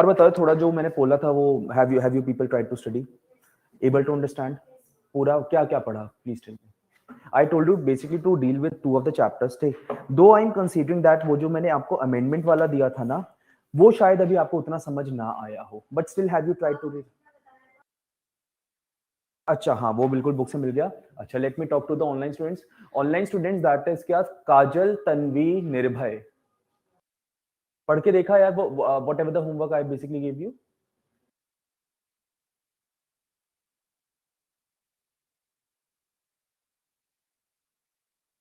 और बताओ थोड़ा जो मैंने बोला था वो have you people try to study, able to understand पूरा क्या क्या पढ़ा, please tell me. I told you basically to deal with 2 of the chapters थे, though I'm considering that वो जो मैंने आपको amendment वाला दिया था ना, वो शायद अभी आपको उतना समझ ना आया हो, but still have you tried to read? अच्छा हाँ, वो बिल्कुल बुक से मिल गया। अच्छा, let me talk to the online students. Online students that is क्या, काजल, तन्वी, निर्भय, पढ़ के देखा यार वो whatever the homework I basically give you?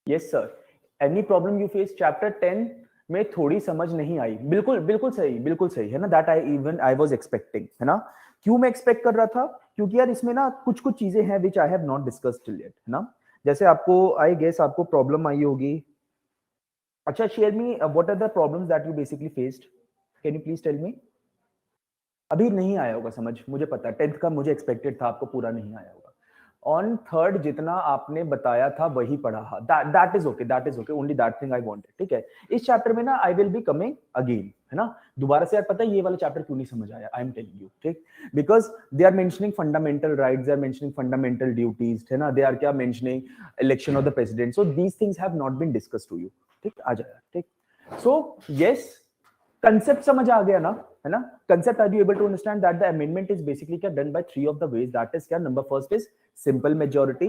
Yes sir. Any problem you face? Chapter 10 में थोड़ी समझ नहीं आई, बिल्कुल बिल्कुल सही है ना, दैट आई वाज एक्सपेक्टिंग, है ना। क्यों मैं एक्सपेक्ट कर रहा था? क्योंकि यार इसमें ना कुछ कुछ चीजें हैं which I have not discussed till yet, है ना। जैसे आपको आई गेस आपको प्रॉब्लम आई होगी। अच्छा, share me what are the problems that you basically faced, can you please tell me? अभी नहीं आया होगा समझ, मुझे पता है 10th का मुझे एक्सपेक्टेड था आपको पूरा नहीं आया होगा। ऑन थर्ड जितना आपने बताया था वही पढ़ा, that is okay, only that thing I wanted, ठीक है। इस चैप्टर में ना आई विल बी कमिंग अगेन, है ना, दोबारा से। यार पता है ये वाला चैप्टर क्यों नहीं समझ आया, आई एम टेलिंग यू, ठीक, because they are mentioning fundamental rights, they are mentioning fundamental duties, है ना, दे आर क्या mentioning election of the president, so these things have not been discussed to you, ठीक, आ जाएगा, ठीक। So yes, concept समझ आ गया ना, है ना। Concept, are you able to understand that the amendment is basically क्या done by 3 of the ways, that is क्या, number first is simple majority,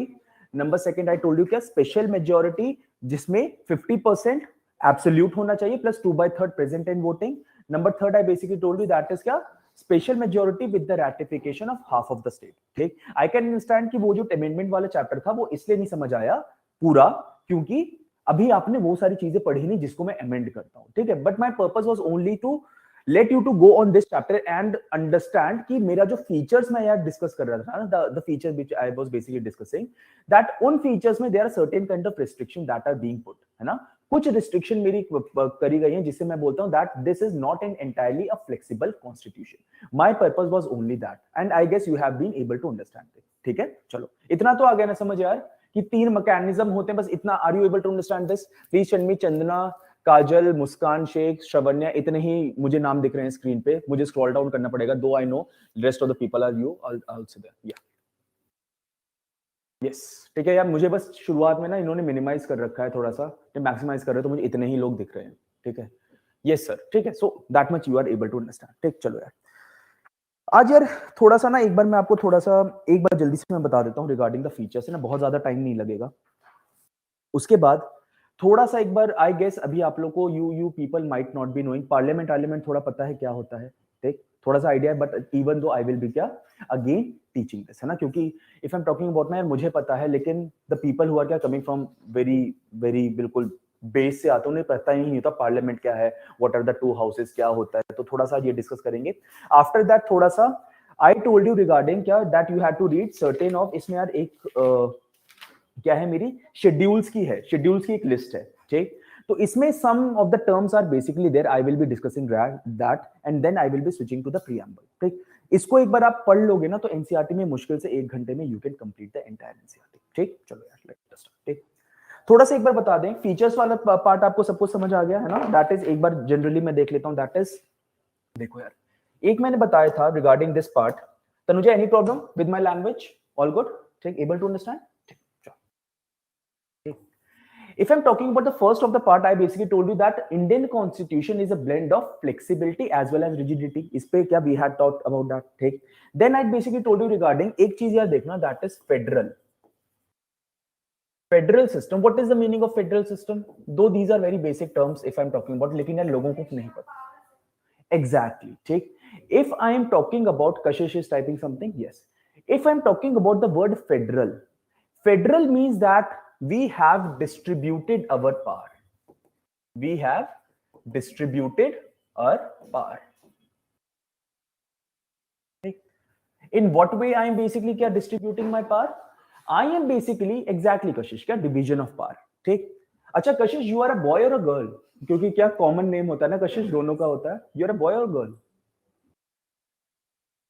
number second I told you क्या special majority, जिसमें 50% absolute होना चाहिए plus 2/3 present in voting, number third I basically told you that is क्या special majority with the ratification of half of the state, ठीक। I can understand कि वो जो amendment वाला चैप्टर था वो इसलिए नहीं समझ आया पूरा, क्योंकि अभी आपने वो सारी चीजें पढ़ी नहीं जिसको मैं अमेंड करता हूं, ठीक है। But my purpose was only to let you to go on this chapter and understand कि मेरा जो फीचर्स मैं यार डिस्कस कर रहा था ना, the features which I was basically discussing, that उन फीचर्स में there are certain kind of restriction that are being put, है ना। कुछ रिस्ट्रिक्शन मेरी करी गई हैं जिससे मैं बोलता हूं that this is not an entirely a flexible constitution. My purpose was only that and I guess you have been able to understand it, ठीक है। चलो इतना तो आ गया ना समझ यार कि 3 मैकेनिज्म होते हैं, बस इतना। Are you able to understand this? Please send me Chandana, Kajal, Muskan Shaikh, Shravanya, इतने ही मुझे नाम दिख रहे हैं स्क्रीन पे, मुझे स्क्रॉल डाउन करना पड़ेगा, though I know rest of the people are you also there, या यस, ठीक है यार। मुझे बस शुरुआत में ना इन्होंने मिनिमाइज कर रखा है थोड़ा सा, मैक्सिमाइज कर रहे हो तो मुझे इतने ही लोग दिख रहे हैं, ठीक है। यस सर, ठीक है, so that much you are able to understand, ठीक। चलो यार आज यार थोड़ा सा ना एक बार मैं आपको थोड़ा सा एक बार जल्दी से मैं बता देता हूँ रिगार्डिंग द फीचर्स, है ना, बहुत ज्यादा टाइम नहीं लगेगा। उसके बाद थोड़ा सा एक बार आई गेस अभी आप लोग को you people might not be knowing parliament थोड़ा पता है क्या होता है, ठीक, थोड़ा सा आइडिया है, but even though I will B क्या अगेन टीचिंग दिस, है ना, क्योंकि if I am talking about ना, मुझे पता है, लेकिन द पीपल हु आर क्या कमिंग फ्रॉम वेरी वेरी बिल्कुल बेस से आते उन्हें पता ही नहीं होता पार्लियामेंट क्या है, व्हाट आर द 2 हाउसेस क्या होता है, तो थोड़ा सा ये डिस्कस करेंगे। आफ्टर दैट थोड़ा सा आई टोल्ड यू रिगार्डिंग क्या that you have to read certain of, इसमें यार एक क्या है मेरी शेड्यूल्स की है, शेड्यूल्स की एक लिस्ट है, ठीक। तो इसमें sum of the terms are basically there, I will be discussing that and then I will be switching to the preamble, ठीक। इसको एक बार आप पढ़ लोगे ना तो एनसीईआरटी में मुश्किल से 1 घंटे में you can complete the entire NCERT, ठीक। चलो यार लेट्स स्टार्ट, ठीक। थोड़ा सा एक बार बता दें, फीचर्स वाला पार्ट आपको सब कुछ समझ आ गया है ना, दैट इज एक बार जनरली मैं देख लेता हूं, दैट इज देखो यार एक मैंने बताया था regarding this part, Tanuja any problem with my language, all good, ठीक, एबल टू अंडरस्टैंड, ठीक। If I'm talking about the first of the part, I basically told you that Indian Constitution is a blend of flexibility as well as rigidity. इस पे क्या we had talked about that, ठीक. Then I basically told you regarding एक चीज यार देखना, that is federal. Federal system. What is the meaning of federal system? Though these are very basic terms if I'm talking about, लेकिन यार लोगों को नहीं पता. Exactly, ठीक. If I am talking about, Kashish is typing something, yes. If I'm talking about the word federal, federal means that we have distributed our power. We have distributed our power. In what way I am basically क्या distributing my power? I am basically exactly Kashish क्या division of power. ठीक. अच्छा कशिश, you are a boy or a girl? क्योंकि क्या common name होता है ना कशिश, दोनों का होता है. You are a boy or girl?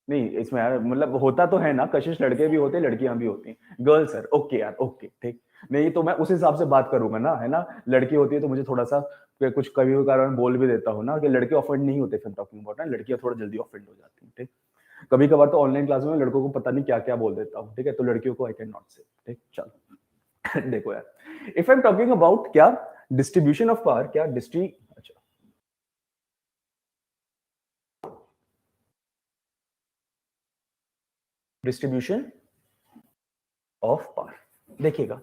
नहीं इसमें यार मतलब होता तो है ना, कशिश लड़के भी होते हैं लड़कियां भी होती हैं, गर्ल सर ओके यार ओके ठीक। नहीं तो मैं उस हिसाब से बात करूंगा ना, है ना, लड़की होती है तो मुझे थोड़ा सा कुछ कभी कभार मैं बोल भी देता हूँ ना कि लड़के ऑफेंड नहीं होते फिर टॉकिंग अबाउट ना, लड़कियां थोड़ा जल्दी ऑफेंड हो जाती हैं ठीक। कभी कभार तो ऑनलाइन क्लास में लड़कों को पता नहीं क्या क्या बोल देता हूँ ठीक है, तो लड़कियों को आई कैन नॉट से ठीक। चलो देखो यार, if I am talking about क्या डिस्ट्रीब्यूशन ऑफ पावर, क्या अच्छा डिस्ट्रीब्यूशन ऑफ पावर, देखिएगा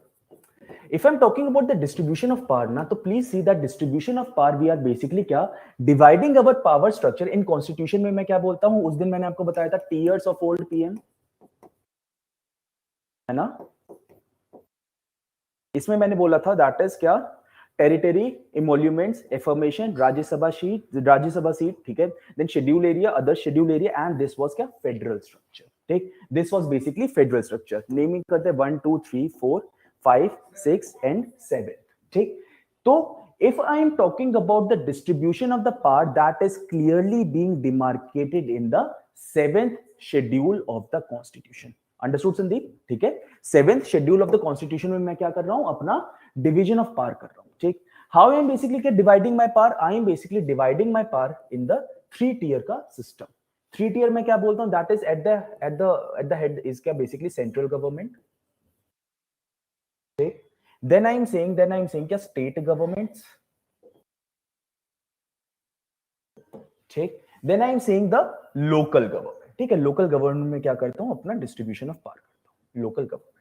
if I'm talking about the distribution of power ना, तो please see that distribution of power we are basically क्या dividing our power structure in constitution में मैं क्या बोलता हूं, उस दिन मैंने आपको बताया था tiers of old PM, है ना, इसमें मैंने बोला था that is क्या territory, emoluments, affirmation, Rajya Sabha seat ठीक है, then schedule area, other schedule area, and this was क्या फेडरल स्ट्रक्चर ठीक। This was basically federal structure, naming करते 1 2 3 4 5 6 एंड 7 ठीक। तो if I am talking about the distribution of the power, that is clearly being demarcated in the 7th schedule of the constitution. Understood Sandeep ठीक है, 7th schedule of the constitution में मैं क्या कर रहा हूं, अपना डिवीजन ऑफ पावर कर रहा हूं ठीक। How I am basically dividing my power, I am basically dividing my power in the 3 tier का सिस्टम। 3 टियर में क्या बोलता हूं, that is at the head is क्या बेसिकली सेंट्रल गवर्नमेंट ठीक, देन आई एम सेइंग क्या state governments ठीक, then I am saying the local government ठीक है। लोकल गवर्नमेंट में क्या करता हूं, अपना डिस्ट्रीब्यूशन ऑफ पावर करता हूं, local government,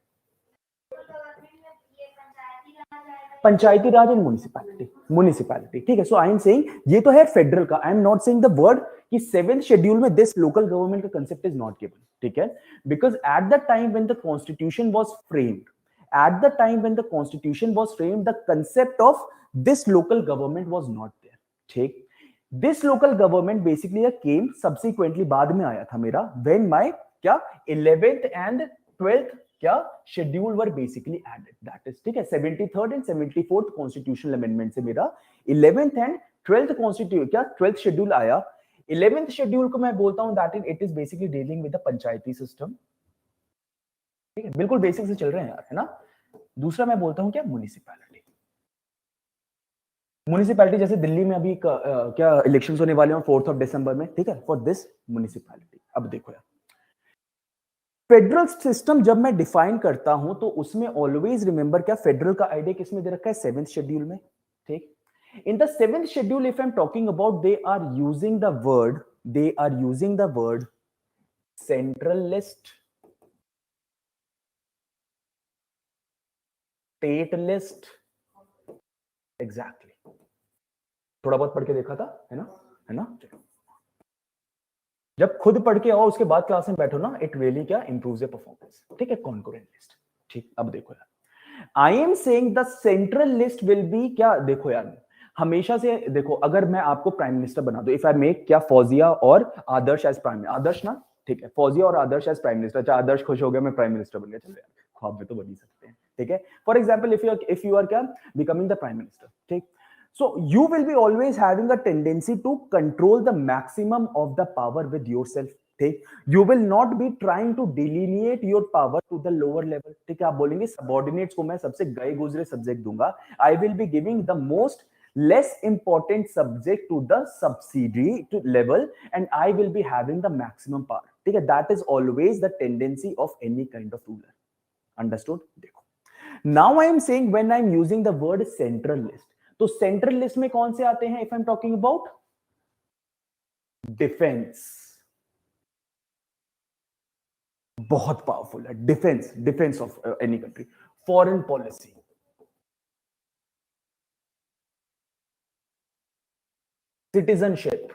Panchayati Raj and municipality ठीक है। सो आई एम सेइंग ये तो है फेडरल का, आई am not saying the word कि 7th शेड्यूल में दिस लोकल गवर्नमेंट का कांसेप्ट इज नॉट गिवन ठीक है, because at the time when the constitution was framed, at the time when the constitution was framed, the concept of this local government was not there ठीक। this local government basically came subsequently, बाद में आया था मेरा, when my क्या 11th and 12th क्या schedule were basically added, that is ठीक है 73rd and 74th constitutional amendment से मेरा 11th एंड 12th कॉन्स्टिट्यूशन क्या 12th शेड्यूल आया। 11th शेड्यूल को मैं बोलता हूं that it is basically dealing with the Panchayati system ठीक है, बिल्कुल बेसिक से चल रहे हैं यार, है ना। दूसरा मैं बोलता हूं क्या म्युनिसिपैलिटी, म्युनिसिपैलिटी जैसे दिल्ली में अभी क्या इलेक्शंस होने वाले हैं 4th ऑफ दिसंबर में ठीक है, फॉर दिस म्युनिसिपैलिटी। अब देखो यार फेडरल सिस्टम जब मैं डिफाइन करता हूं तो उसमें ऑलवेज रिमेंबर क्या फेडरल का आइडिया किसमें दे रखा है, 7th शेड्यूल में ठीक। In the 7th schedule if I am talking about, they are using the word central list, state list, exactly थोड़ा बहुत पढ़ के देखा था, है ना। जब खुद पढ़ के आओ उसके बाद क्लास में बैठो ना, इट रियली क्या इंप्रूव्स योर परफॉर्मेंस ठीक है। कॉन्करेंट लिस्ट ठीक। अब देखो यार I am saying the central list will be क्या, देखो यार हमेशा से देखो, अगर मैं आपको प्राइम मिनिस्टर बना दूं, इफ आई मेक क्या फौजिया और आदर्श एज प्राइम, आदर्श ना ठीक है, फौजिया और आदर्श एज प्राइम मिनिस्टर, चाहे आदर्श खुश हो गया मैं प्राइम मिनिस्टर बन गया, चलो यार ख्वाब में तो बन ही सकते हैं ठीक है। For example if you are क्या बिकमिंग द प्राइम मिनिस्टर ठीक, so you will be always having a tendency to control the maximum of the power with yourself ठीक। you will not be trying to delineate your power to the lower level ठीक है। आप बोलेंगे subordinates को मैं सबसे गए गुजरे सब्जेक्ट दूंगा, I will be giving the most less important subject to the subsidiary to level and I will be having the maximum power ठीक है। that is always the tendency of any kind of ruler, understood। देखो now I am saying when I am using the word central list, तो central list में कौन से आते हैं, if I am talking about defence, बहुत powerful है defence of any country, foreign policy, citizenship,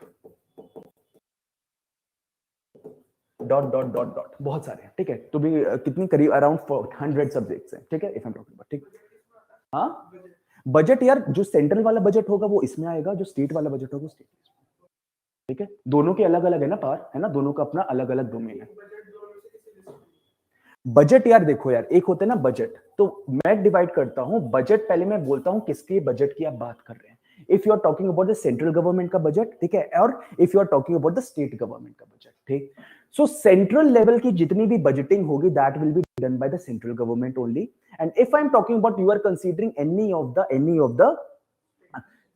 dot dot dot dot बहुत सारे ठीक है। तो भी कितनी करीब अराउंड 100 सब्जेक्ट्स हैं ठीक है, if I am talking about ठीक। हाँ बजट यार जो सेंट्रल वाला बजट होगा वो इसमें आएगा, जो स्टेट वाला बजट होगा स्टेट ठीक है। दोनों के अलग अलग है ना पावर, है ना, दोनों का अपना अलग अलग डोमेन है। बजट यार देखो यार एक होता है ना बजट, तो मैं डिवाइड करता हूं बजट, पहले मैं बोलता हूं किसके बजट की आप बात कर रहे हैं, if you are talking about the central government का बजट ठीक है, और if you are talking about the state government का बजट ठीक। सो सेंट्रल लेवल की जितनी भी बजटिंग होगी that will be done by the central government only. And if I am talking about you are considering any of the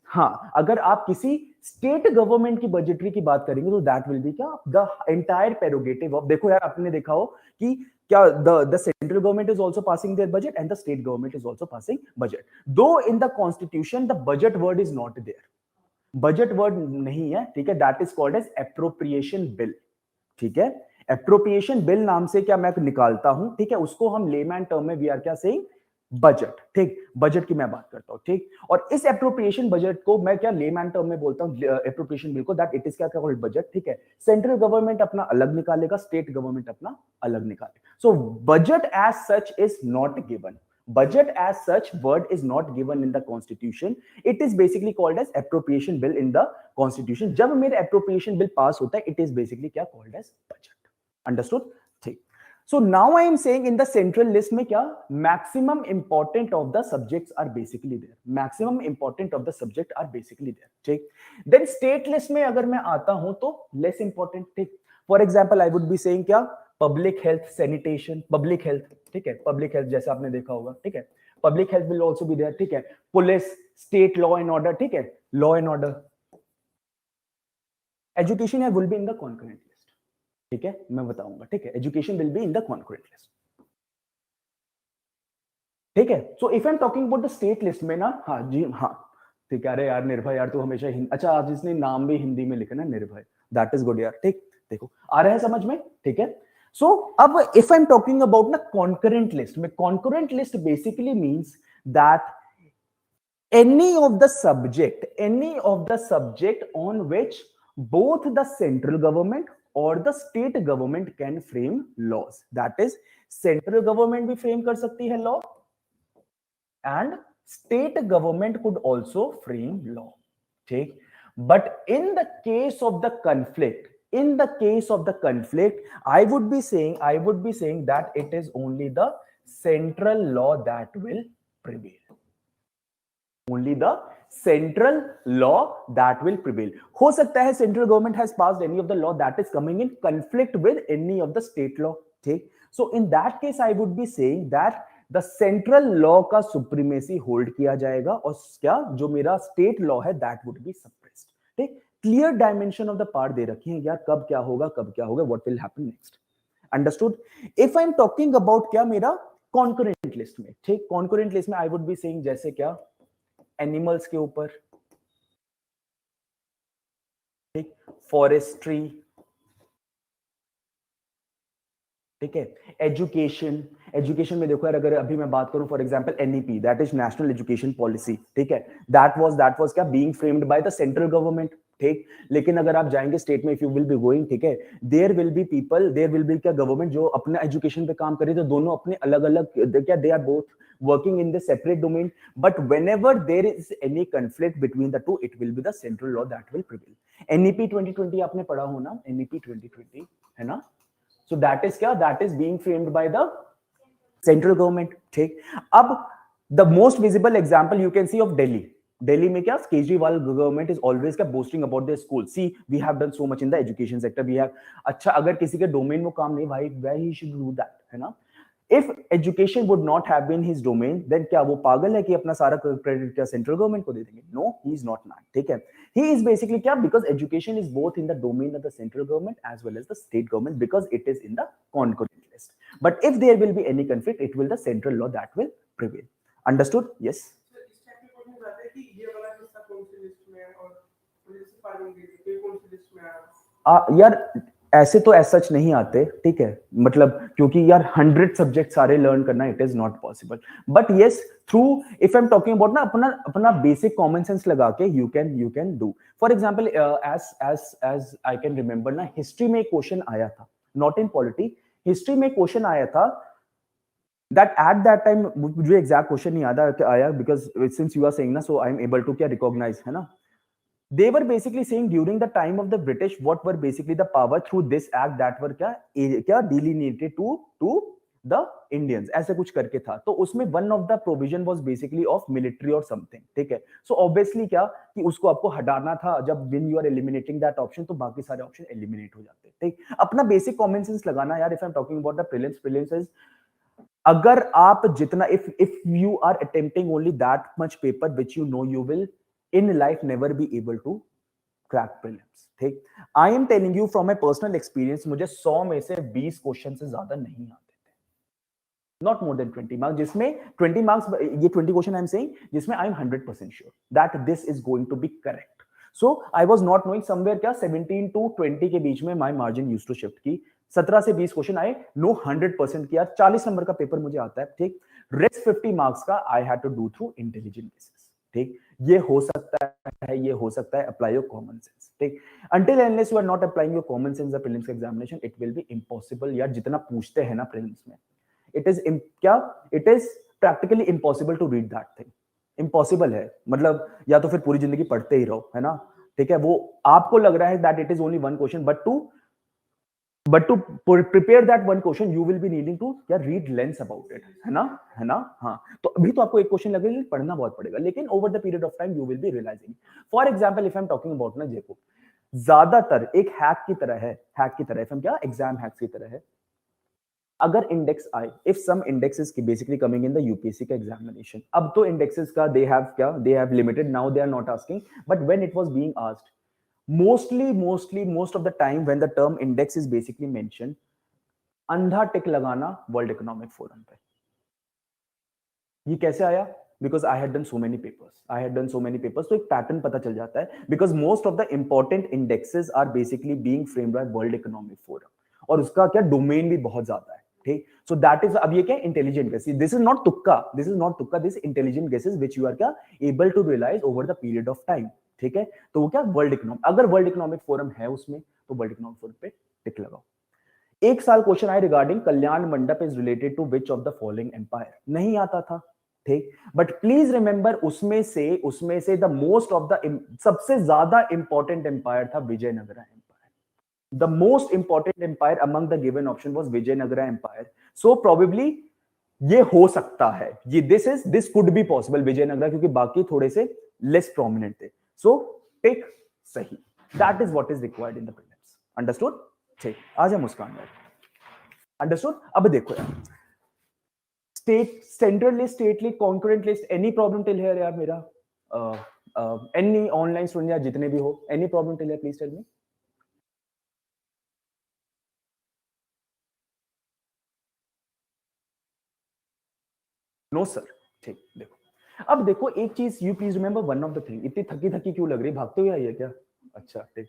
हाँ, अगर आप किसी स्टेट गवर्नमेंट की बजटरी की बात करेंगे तो दैट विल बी क्या द एंटायर प्रेरोगेटिव ऑफ. देखो यार, आपने देखा हो कि क्या the central government is also passing their budget and the state government is also passing budget. Though in the constitution the budget word is not there, budget word नहीं है, ठीक है, that is called as appropriation bill. ठीक है, appropriation bill नाम से क्या मैं निकालता हूं, ठीक है, उसको हम लेमैन टर्म में वी आर क्या सेइंग बजट. ठीक, बजट की मैं बात करता हूं. ठीक, और इस एप्रोप्रिएशन बजट को मैं क्या लेमैन टर्म में बोलता हूं, एप्रोप्रिएशन बिल को, दैट इट इज क्या कॉल्ड बजट. ठीक है, सेंट्रल गवर्नमेंट अपना अलग निकालेगा, स्टेट गवर्नमेंट अपना अलग निकालेगा. So budget as such is not given. Budget as such word is not given in the constitution. It is basically called as appropriation bill in the constitution. जब मेरे appropriation bill pass होता है, it is basically क्या called as budget. Understood? ठीक. So now I am saying in the central list में क्या maximum important of the subjects are basically there. Maximum important of the subject are basically there. ठीक. Then state list में अगर मैं आता हूं तो less important. ठीक. For example, I would be saying क्या public health, sanitation, public health. ठीक है, पब्लिक हेल्थ जैसे आपने देखा होगा. ठीक है, public health will also be there. ठीक है, police, state law and order. ठीक है, law and order. Education will be in the concurrent list. ठीक है, मैं बताऊंगा. ठीक है, education will be in the concurrent list. ठीक है, so if I am talking about the state list में ना, हाँ जी, हाँ ठीक है. अरे यार निर्भय यार, तू हमेशा अच्छा, आज इसने नाम भी हिंदी में लिखा ना, निर्भय. दैट इज गुड यार. ठीक, देखो आ रहा है समझ में. ठीक है, so अब if I'm talking about na concurrent list में, concurrent list basically means that any of the subject on which both the central government or the state government can frame laws. That is, central government भी frame कर सकती है law and state government could also frame law. ठीक, but in the case of the conflict, I would be saying that it is only the central law that will prevail. Only the central law that will prevail. हो सकता है central government has passed any of the law that is coming in conflict with any of the state law. ठीक, so in that case I would be saying that the central law का supremacy hold किया जाएगा और क्या जो मेरा state law है that would be suppressed. ठीक, clear dimension of the part दे रखी है यार, कब क्या होगा, what will happen next. Understood? If I am talking about क्या मेरा कॉन्करेंट लिस्ट में. ठीक, कॉन्करेंट लिस्ट में आई वुड बी सेइंग जैसे क्या एनिमल्स के ऊपर. ठीक, फॉरेस्ट्री. ठीक है, एजुकेशन में देखो यार, अगर अभी मैं बात करूं for example NEP, that is national education policy. ठीक है, दैट वाज क्या being framed bye the central government. ठीक, लेकिन अगर आप जाएंगे स्टेट में, if you will be going, ठीक है, देयर विल बी क्या गवर्नमेंट जो अपना एजुकेशन पे काम करे, तो दोनों अपने अलग अलग क्या they are both working in the separate domain, but whenever there is any conflict between the two, it will be the central law that will prevail. NEP 2020 आपने पढ़ा हो ना, NEP 2020 है ना. So that is being framed by the central government. ठीक, अब the most visible example you can see of Delhi में क्या केजरीवाल गवर्नमेंट इज ऑलवेज क्या boasting about their school. See we have done so much in the education sector. We have, अच्छा अगर किसी के domain में काम नहीं भाई, why he should do that, है ना. If education would not have been his domain, then क्या वो पागल है कि अपना सारा क्रेडिट क्या सेंट्रल गवर्नमेंट को दे देंगे? No, he is not man. ठीक है, ही इज बेसिकली क्या, because education is both in the domain of the central government as well as the state government, because it is in the concurrent list. But if there will be any conflict, it will the central law that will prevail. Understood? Yes. यार ऐसे तो ऐसा सच नहीं आते. ठीक है, मतलब क्योंकि यार 100 सब्जेक्ट सारे लर्न करना it is not possible. But yes, through if I am talking about ना अपना बेसिक कॉमन सेंस लगा के you can do. For example as I can remember ना, हिस्ट्री में एक क्वेश्चन आया था, नॉट इन पॉलिटी, हिस्ट्री में क्वेश्चन आया था that at that time, मुझे एग्जैक्ट क्वेश्चन नहीं याद आया because since you are saying ना, so I am able to क्या रिकॉग्नाइज, है ना. They were basically saying during the time of the British, what were basically the power through this act that were क्या delineated to the Indians, ऐसे कुछ करके था। तो उसमें one of the provision was basically of military और something, ठीक है। सो ऑब्वियसली क्या कि उसको आपको हटाना था, जब when you are eliminating that option तो बाकी सारे ऑप्शन एलिमिनेट हो जाते, ठीक। अपना बेसिक कॉमन सेंस लगाना यार। If I am talking about the prelims is, अगर आप जितना if you are attempting only that much paper which you know you will in life never be able to crack prelims, ठीक। I am telling you from my personal experience, मुझे 100 में से 20 question से ज्यादा नहीं आते थे, not more than 20 marks, जिसमें 20 marks, ये 20 क्वेश्चन आई एम सेइंग, जिसमें I am 100% sure that this is going to be correct. So I was not knowing somewhere क्या 17 to 20 के बीच में my margin used to shift की। 17 से 20 question आए, नो 100% किया, 40 नंबर का पेपर मुझे आता है, ठीक। रेस्ट 50 मार्क्स का I had to do through intelligent guesses, ठीक। ये हो सकता है, ये हो सकता है, अप्लाई योर कॉमन सेंस, ठीक। until unless you are not applying your common sense the prelims examination it will be impossible यार। जितना पूछते हैं ना प्रीलिम्स में, it is क्या, it is practically impossible to read that thing, impossible है। मतलब या तो फिर पूरी जिंदगी पढ़ते ही रहो, है ना, ठीक है। वो आपको लग रहा है that it is only one question, but to prepare that one question you will be needing to क्या read lens about it, है ना। हाँ, तो अभी तो आपको एक क्वेश्चन लगेगा, पढ़ना बहुत पड़ेगा, लेकिन over the period of time you will be realizing। For example if I'm talking about ना जेको, ज्यादातर एक हैक की तरह है, हैक की तरह है, क्या एग्जाम हैक की तरह है। अगर इंडेक्स आए, इफ सम इंडेक्सेस की basically coming in the UPSC का एग्जामिनेशन, अब तो इंडेक्सेस का दे हैव क्या, they have limited, now they are not asking, but when it was being asked most of the time when the term index is basically mentioned, अंधा टिक लगाना world economic forum पे। ये कैसे आया? Because I had done so many papers, तो एक pattern पता चल जाता है, because most of the important indexes are basically being framed by World economic Forum, और उसका क्या डोमेन भी बहुत ज्यादा है, ठीक। सो दैट इज, अब ये क्या intelligent guesses, this is not तुक्का, this intelligent guesses which you are क्या able to realise over the period of time, ठीक है। तो वो क्या वर्ल्ड इकोनॉमिक, अगर वर्ल्ड इकोनॉमिक फोरम है उसमें तो वर्ल्ड इकोनॉमिक फोरम पे टिक लगाओ। एक साल क्वेश्चन आए regarding Kalyan Mandap is related to which of the following empire, नहीं आता था, ठीक। बट प्लीज रिमेंबर उसमें से द मोस्ट ऑफ द, सबसे ज्यादा इंपॉर्टेंट एम्पायर था Vijayanagara empire. The most important empire among the given option was Vijayanagara empire. So probably ये हो सकता है, ये this could be possible Vijayanagara, क्योंकि बाकी थोड़े से लेस प्रोमिनेंट थे। सो टिक सही, that is what is required in the prelims. Understood? ठीक, आ जा मुस्कान यार। अंडरस्टूड? अब देखो यार, state, central list, state list, concurrent list, any problem till here यार मेरा? एनी ऑनलाइन स्टूडेंट या जितने भी हो, any problem till here, please tell me. No sir, ठीक। देखो अब देखो एक चीज, you please remember one of the thing, इतनी थकी थकी क्यों लग रही, भागते हुए आई है क्या? अच्छा ठीक,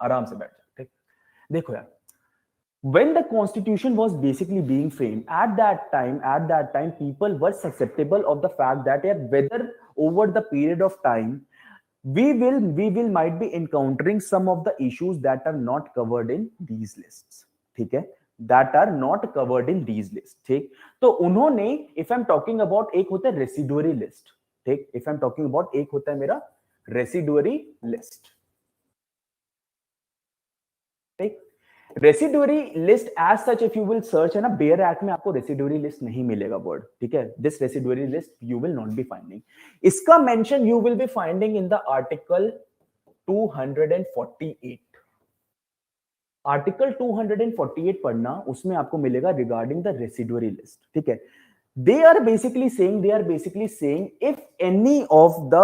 आराम से बैठ जा, ठीक। देखो यार, when the constitution was basically being framed at that time people were susceptible of the fact that yeah, whether over the period of time we will might be encountering some of the issues that are not covered in these lists, ठीक है, that are not covered in these lists, ठीक। तो उन्होंने, if I'm talking about, एक होता है residuary list, ठीक। if I'm talking about, एक होता है मेरा रेसिडुअरी लिस्ट, ठीक। Residuary list as such if you will search है ना, बेयर एक्ट में आपको रेसिडुअरी लिस्ट नहीं मिलेगा वर्ड, ठीक है। This residuary list you will not be finding, इसका mention you will be finding in the article 248। Article 248 पढ़ना, उसमें आपको मिलेगा रिगार्डिंग द रेसिडुअरी लिस्ट, ठीक है। they are basically saying if any of the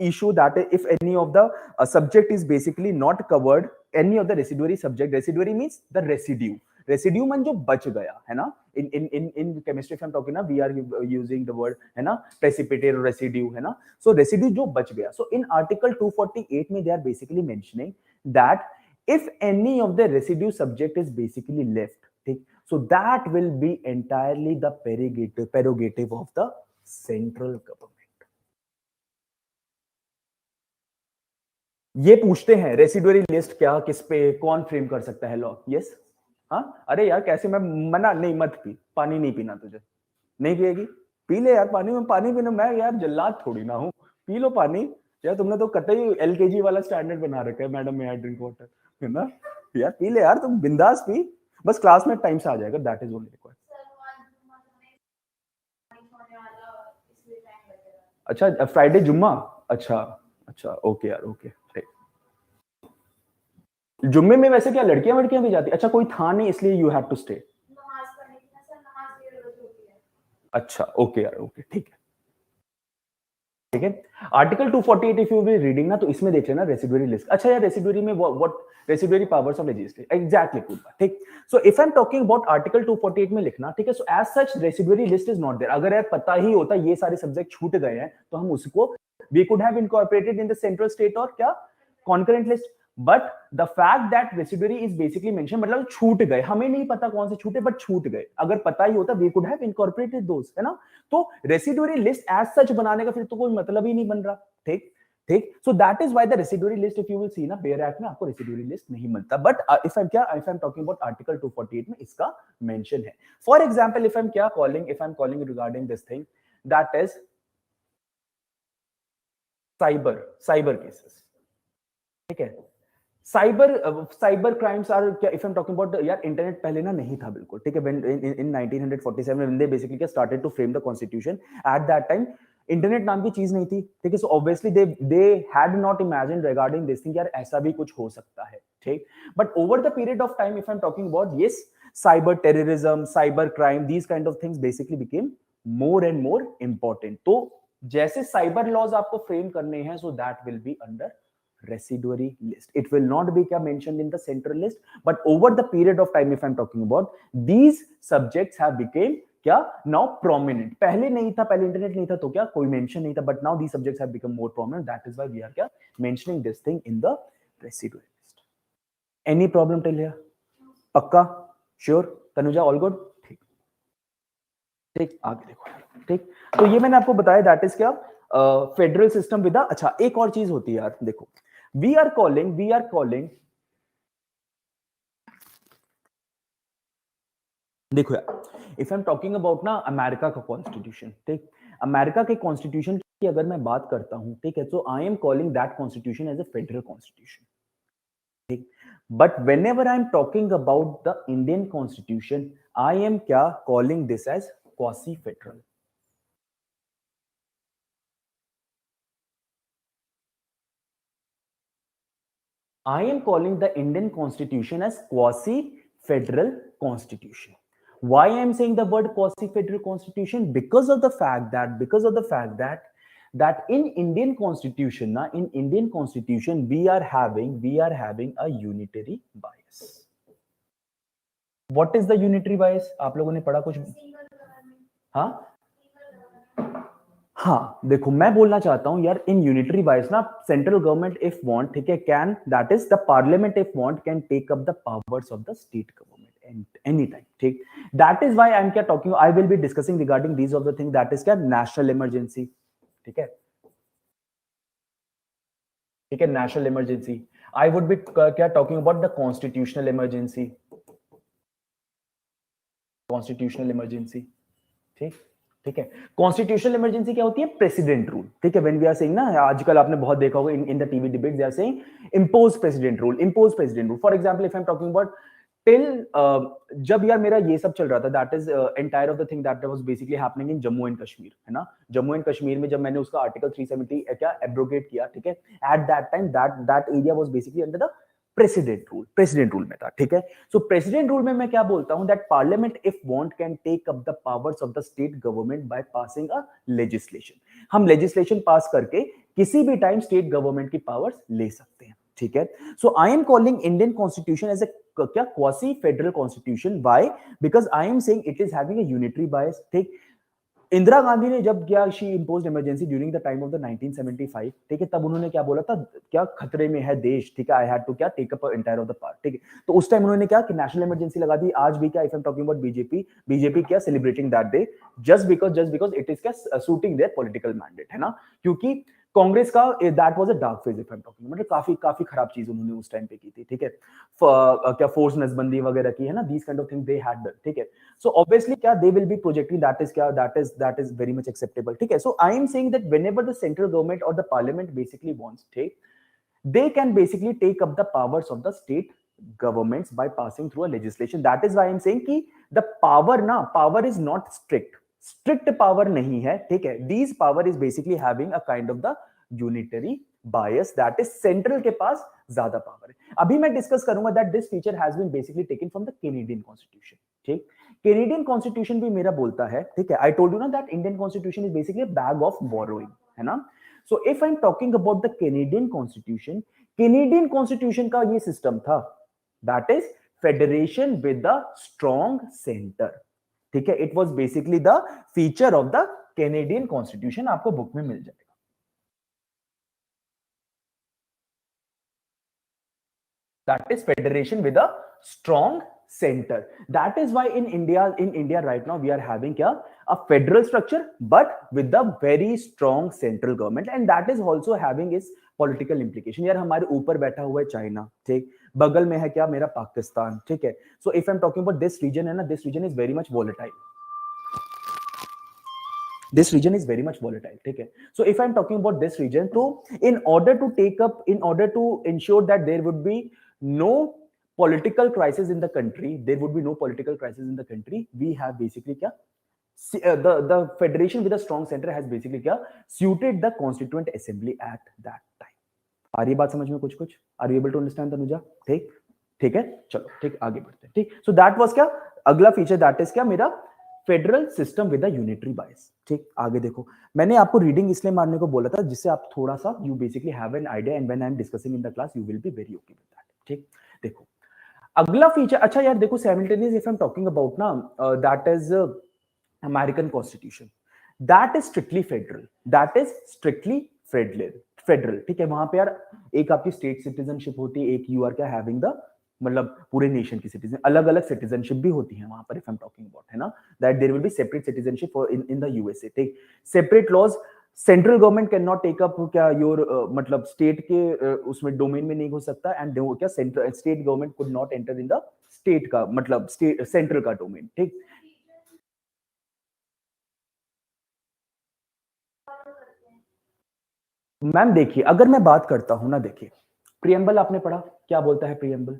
issue that if any of the subject is basically not covered, any of the residuary subject, residuary means the residue मान जो बच गया है ना, in chemistry if I'm talking ना, we are using the word है ना precipitate residue है ना, so residue जो बच गया। so in article 248 में they are basically mentioning that if any of the residue subject is basically left, ठीक, so that will be entirely the prerogative of the central government। ये पूछते हैं रेसिडुअरी लिस्ट क्या, किस पे कौन फ्रेम कर सकता है लॉ? यस, हाँ। अरे यार कैसे, मैं मना नहीं, मत पी, पानी नहीं पीना तुझे, नहीं पिएगी, पी ले यार पानी, में पानी पीना, मैं यार जल्लाद थोड़ी ना हूँ, पी लो पानी यार। तुमने तो कतई एलकेजी वाला स्टैंडर्ड बना रखा है, मैडम में ड्रिंक वाटर, है ना यार, पी ले यार, तुम बिंदास पी। बस क्लास में टाइम से आ जाएगा, दैट इज ओनली रिक्वायर्ड। अच्छा फ्राइडे जुम्मा, अच्छा अच्छा ओके यार ओके। जुम्मे में वैसे क्या लड़कियां वड़कियां भी जाती? अच्छा कोई था नहीं इसलिए यू हैड टू स्टे। अच्छा ओके यार ओके ठीक है ठीक है। Article 248 if you will reading ना, तो इसमें देख लेना रेसिडुअरी लिस्ट। अच्छा यार रेसिडुअरी में what residuary powers of legislature, exactly ठीक। So if I am talking about article 248 में लिखना, ठीक है। So as such residuary list is not there. अगर यार पता ही होता ये सारे सब्जेक्ट छूट गए हैं तो हम उसको we could have incorporated in the central state और क्या concurrent list. But the fact that residuary is basically mention, मतलब छूट गए, हमें नहीं पता कौन से छूटे बट छूट गए। अगर पता ही होता वी कुड हैव इनकॉर्पोरेटेड दोस, है ना। तो रेसिडुअरी लिस्ट एज सच बनाने का फिर तो कोई मतलब ही नहीं बन रहा। ठीक ठीक। So that is why the residuary list if you will see ना, बेयर एक्ट में आपको रेसिडुअरी लिस्ट नहीं मिलता। But if I am talking about article 248 में इसका मेंशन है। For example if I am calling regarding this thing that is cyber cases, ठीक है। साइबर क्राइम्स आर क्या, if I am talking about यार internet पहले ना नहीं था बिल्कुल, ठीक है। When in 1947 when they basically क्या started to frame the constitution, at that time internet नाम की चीज नहीं थी, ठीक है। So obviously they had not imagined regarding this thing यार ऐसा भी कुछ हो सकता है, ठीक। But over the period of time if I am talking about yes cyber terrorism, cyber crime, these kind of things basically became more and more important. तो जैसे साइबर लॉज आपको फ्रेम करने हैं, so that will be under residuary list. It will not be क्या mentioned in the central list, but over the period of time if I'm talking about, these subjects have became क्या now prominent. पहले नहीं था, पहले internet नहीं था तो क्या कोई मेंशन नहीं था, but now these subjects have become more prominent. That is why we are क्या mentioning this thing in the residuary list. Any problem till here? पक्का? Sure? Tanuja all good? ठीक ठीक। आगे देखो, ठीक। तो ये मैंने आपको बताया दैट इज क्या फेडरल सिस्टम विद। अच्छा एक और चीज होती है यार, देखो we are calling देखो यार if I am talking about ना अमेरिका का कॉन्स्टिट्यूशन, ठीक। अमेरिका के कॉन्स्टिट्यूशन की अगर मैं बात करता हूं, ठीक है, तो I am calling that constitution as a federal constitution, ठीक। But whenever I am talking about the Indian constitution, I am क्या calling this as quasi federal. I am calling the Indian constitution as quasi-federal constitution. Why I am saying the word quasi-federal constitution? Because of the fact that in Indian constitution, we are having a unitary bias. What is the unitary bias? आप लोगों ने पढ़ा कुछ? हाँ हाँ देखो मैं बोलना चाहता हूं यार इन यूनिटरी बाइस ना सेंट्रल गवर्नमेंट इफ वांट, ठीक है, can that is the parliament if want can take up the powers of the state government any time, ठीक। That is why I am क्या talking, I will be discussing regarding these of the thing that is क्या national emergency, ठीक है, ठीक है, national emergency. I would be क्या talking about the constitutional emergency, ठीक ठीक है। कॉन्स्टिट्यूशनल इमरजेंसी क्या होती है? प्रेसिडेंट रूल, ठीक है। व्हेन वी आर सेइंग ना, आजकल आपने बहुत देखा होगा in the TV debates they are saying impose president rule. For example if I am talking about till जब यार मेरा ये सब चल रहा था, that is entire of the thing that was basically happening in Jammu and Kashmir, है ना। जम्मू एंड कश्मीर में जब मैंने उसका आर्टिकल 370 क्या एब्रोगेट किया, ठीक है, eight that time that area was basically under the president rule में था, ठीक है। सो प्रेसिडेंट रूल में मैं क्या बोलता हूं that parliament if want can take up the powers of the state government by passing a legislation. हम लेजिस्लेशन पास करके किसी भी टाइम स्टेट गवर्नमेंट की पावर्स ले सकते हैं, ठीक है। So I am calling Indian constitution as a क्या quasi federal constitution. Why? Because I am saying it is having a unitary bias, ठीक। इंदिरा गांधी ने जब क्या she imposed emergency during the time of the 1975, ठीक है, तब उन्होंने क्या बोला था, क्या खतरे में है देश, ठीक है, आई हैड टू क्या take up entire of the part, ठीक है। तो उस टाइम उन्होंने क्या कि नेशनल इमरजेंसी लगा दी। आज भी क्या if I am talking about BJP क्या celebrating that day just because it is क्या सूटिंग देयर पॉलिटिकल मैंडेट, है ना। क्योंकि कांग्रेस का that was a dark phase if I am talking, मतलब काफी खराब चीज उन्होंने उस टाइम पे की थी, ठीक है। क्या फोर्स नसबंदी वगैरह की, है ना, these kind of thing they had done, ठीक है। सो ऑब्वियसली क्या they will be projecting that is क्या that is very much acceptable, ठीक है। So I am saying that whenever the central government और द पार्लियामेंट बेसिकली वांट्स, ठीक, they can basically take up the powers of the state governments by passing through a legislation. That is why I'm saying कि the power is not strict power नहीं है, ठीक है. These power is basically having a kind of the unitary bias, that is central के पास ज्यादा power है. अभी मैं डिस्कस करूंगा that this feature has been basically taken from the Canadian Constitution. ठीक, Canadian Constitution भी मेरा बोलता है, ठीक है. I told you ना that Indian Constitution is basically a bag of borrowing, है ना. So if I'm talking about the Canadian Constitution का ये सिस्टम था, that is federation with the strong center, ठीक है. It was basically the feature of the Canadian Constitution, आपको book में मिल जाएगा. That is federation with a strong center. That is why in India right now we are having क्या, a federal structure but with the very strong central government, and that is also having its political implication. यार हमारे ऊपर बैठा हुआ है China, ठीक, बगल में है क्या मेरा पाकिस्तान, ठीक है. So if I'm talking about this region है ना, this region is very much volatile. This region is very much volatile, ठीक है. So if I'm talking about this region, so in order to ensure that there would be no political crisis in the country, we have basically क्या, the federation with a strong center has basically क्या, suited the constituent assembly at that time. आ रही बात समझ में कुछ? Are you able to understand Tanuja? ठीक है, चलो ठीक, आगे बढ़ते हैं. ठीक, so that was क्या, अगला फीचर, that is क्या मेरा federal system with a unitary bias. ठीक, आगे देखो, मैंने आपको रीडिंग इसलिए मारने को बोला था जिससे आप थोड़ा सा you basically have an idea, and when I am discussing in the class you will be very okay with that. ठीक, देखो अगला फीचर. अच्छा यार देखो, simultaneous if I am talking about ना, that is American constitution, that is strictly federal, ठीक है. वहां पे यार एक आपकी स्टेट सिटीजनशिप होती है, एक यू आर क्या हैविंग द, मतलब पूरे नेशन की सिटीजन, अलग अलग सिटीजनशिप भी होती है वहां पर. If I am talking about, है ना, that there will be separate citizenship in the USA. ठीक, separate laws, central government can not take up क्या योर मतलब स्टेट के उसमें डोमेन में नहीं हो सकता, एंड क्या state government could not enter in the state का, मतलब स्टेट सेंट्रल का डोमेन. ठीक, मैम देखिए, अगर मैं बात करता हूं ना, देखिए प्रियम्बल आपने पढ़ा, क्या बोलता है preamble?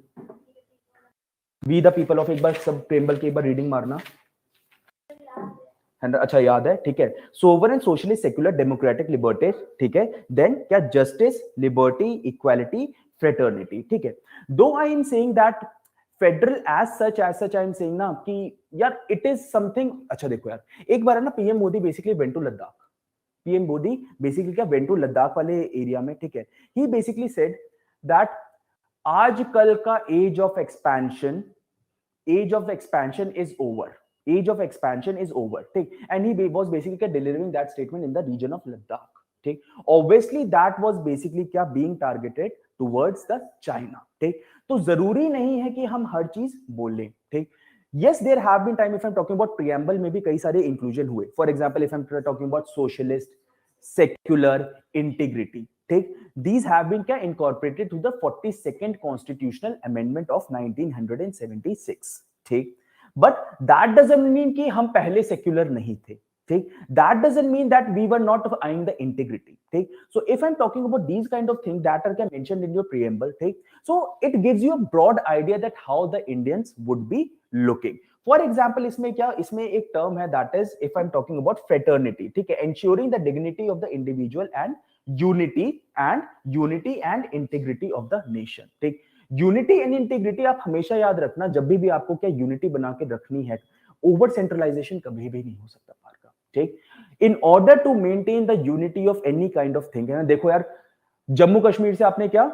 We the people of, एक बार सब प्रियम्बल की एक बार रीडिंग मारना. अच्छा याद है, ठीक है. Sovereign, socialist, secular, democratic, liberty, ठीक है. देन क्या, जस्टिस, लिबर्टी, इक्वालिटी, फ्रेटर्निटी. ठीक है. Though I am saying that federal as such I am saying ना कि यार इट इज समथिंग. अच्छा देखो यार, एक बार है ना PM Modi basically went to Ladakh. PM Modi basically क्या वेंट टू लद्दाख वाले एरिया में, ठीक है. ही बेसिकली सेड दैट आजकल का age of expansion is over. Age of expansion is over. ठीक, and he was basically delivering that statement in the region of Ladakh. ठीक, obviously that was basically क्या being targeted towards the China. ठीक, तो जरूरी नहीं है कि हम हर चीज बोलें. ठीक, yes there have been time, if I'm talking about preamble में भी कई सारे inclusion हुए. For example, if I'm talking about socialist, secular, integrity. ठीक, these have been क्या incorporated to the 42nd constitutional amendment of 1976. ठीक, but that doesn't mean कि हम पहले secular नहीं थे. ठीक, that doesn't mean that we were not eyeing the integrity. ठीक, so if I'm talking about these kind of things that are mentioned in your preamble, ठीक, so it gives you a broad idea that how the Indians would be looking. For example, इसमें क्या, इसमें एक term है that is if I'm talking about fraternity. ठीक है, ensuring the dignity of the individual and unity and integrity of the nation. ठीक, unity and integrity आप हमेशा याद रखना, जब भी आपको क्या यूनिटी बना के रखनी है, ओवर सेंट्रलाइजेशन कभी भी नहीं हो सकता पार का. ठीक, in order to maintain the unity of any kind of thing, है ना. देखो यार, जम्मू कश्मीर से आपने क्या,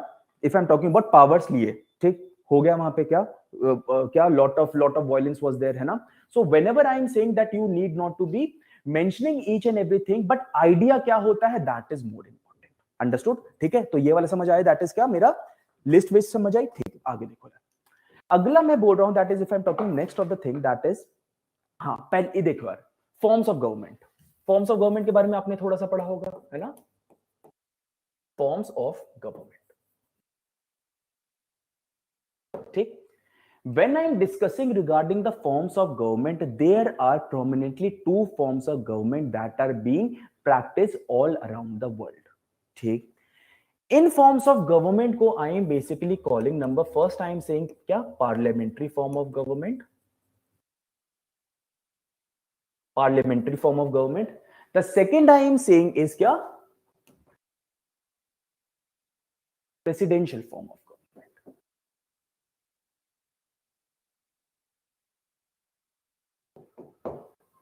if I am talking about powers लिए, ठीक, हो गया वहां पे क्या lot of violence was there, है ना. So whenever I am saying that you need not to be mentioning each and everything, but idea क्या होता है, that is more important. Understood? ठीक है, तो ये वाला समझ आया, दैट इज क्या मेरा लिस्ट वेस्ट समझ आई. ठीक, आगे देखो. अगला मैं बोल रहा हूं that is if I am talking next of the thing that is, हाँ पहले देखो यार, फॉर्म्स ऑफ गवर्नमेंट के बारे में आपने थोड़ा सा पढ़ा होगा, है ना. Forms of government. ठीक, when I am discussing regarding the forms of government, there are prominently two forms of government that are being practiced all around the world. ठीक, इन फॉर्म्स ऑफ गवर्नमेंट को I am basically calling, number first I am saying क्या, parliamentary form of government, parliamentary form of government. The second I am saying is क्या, presidential form of government.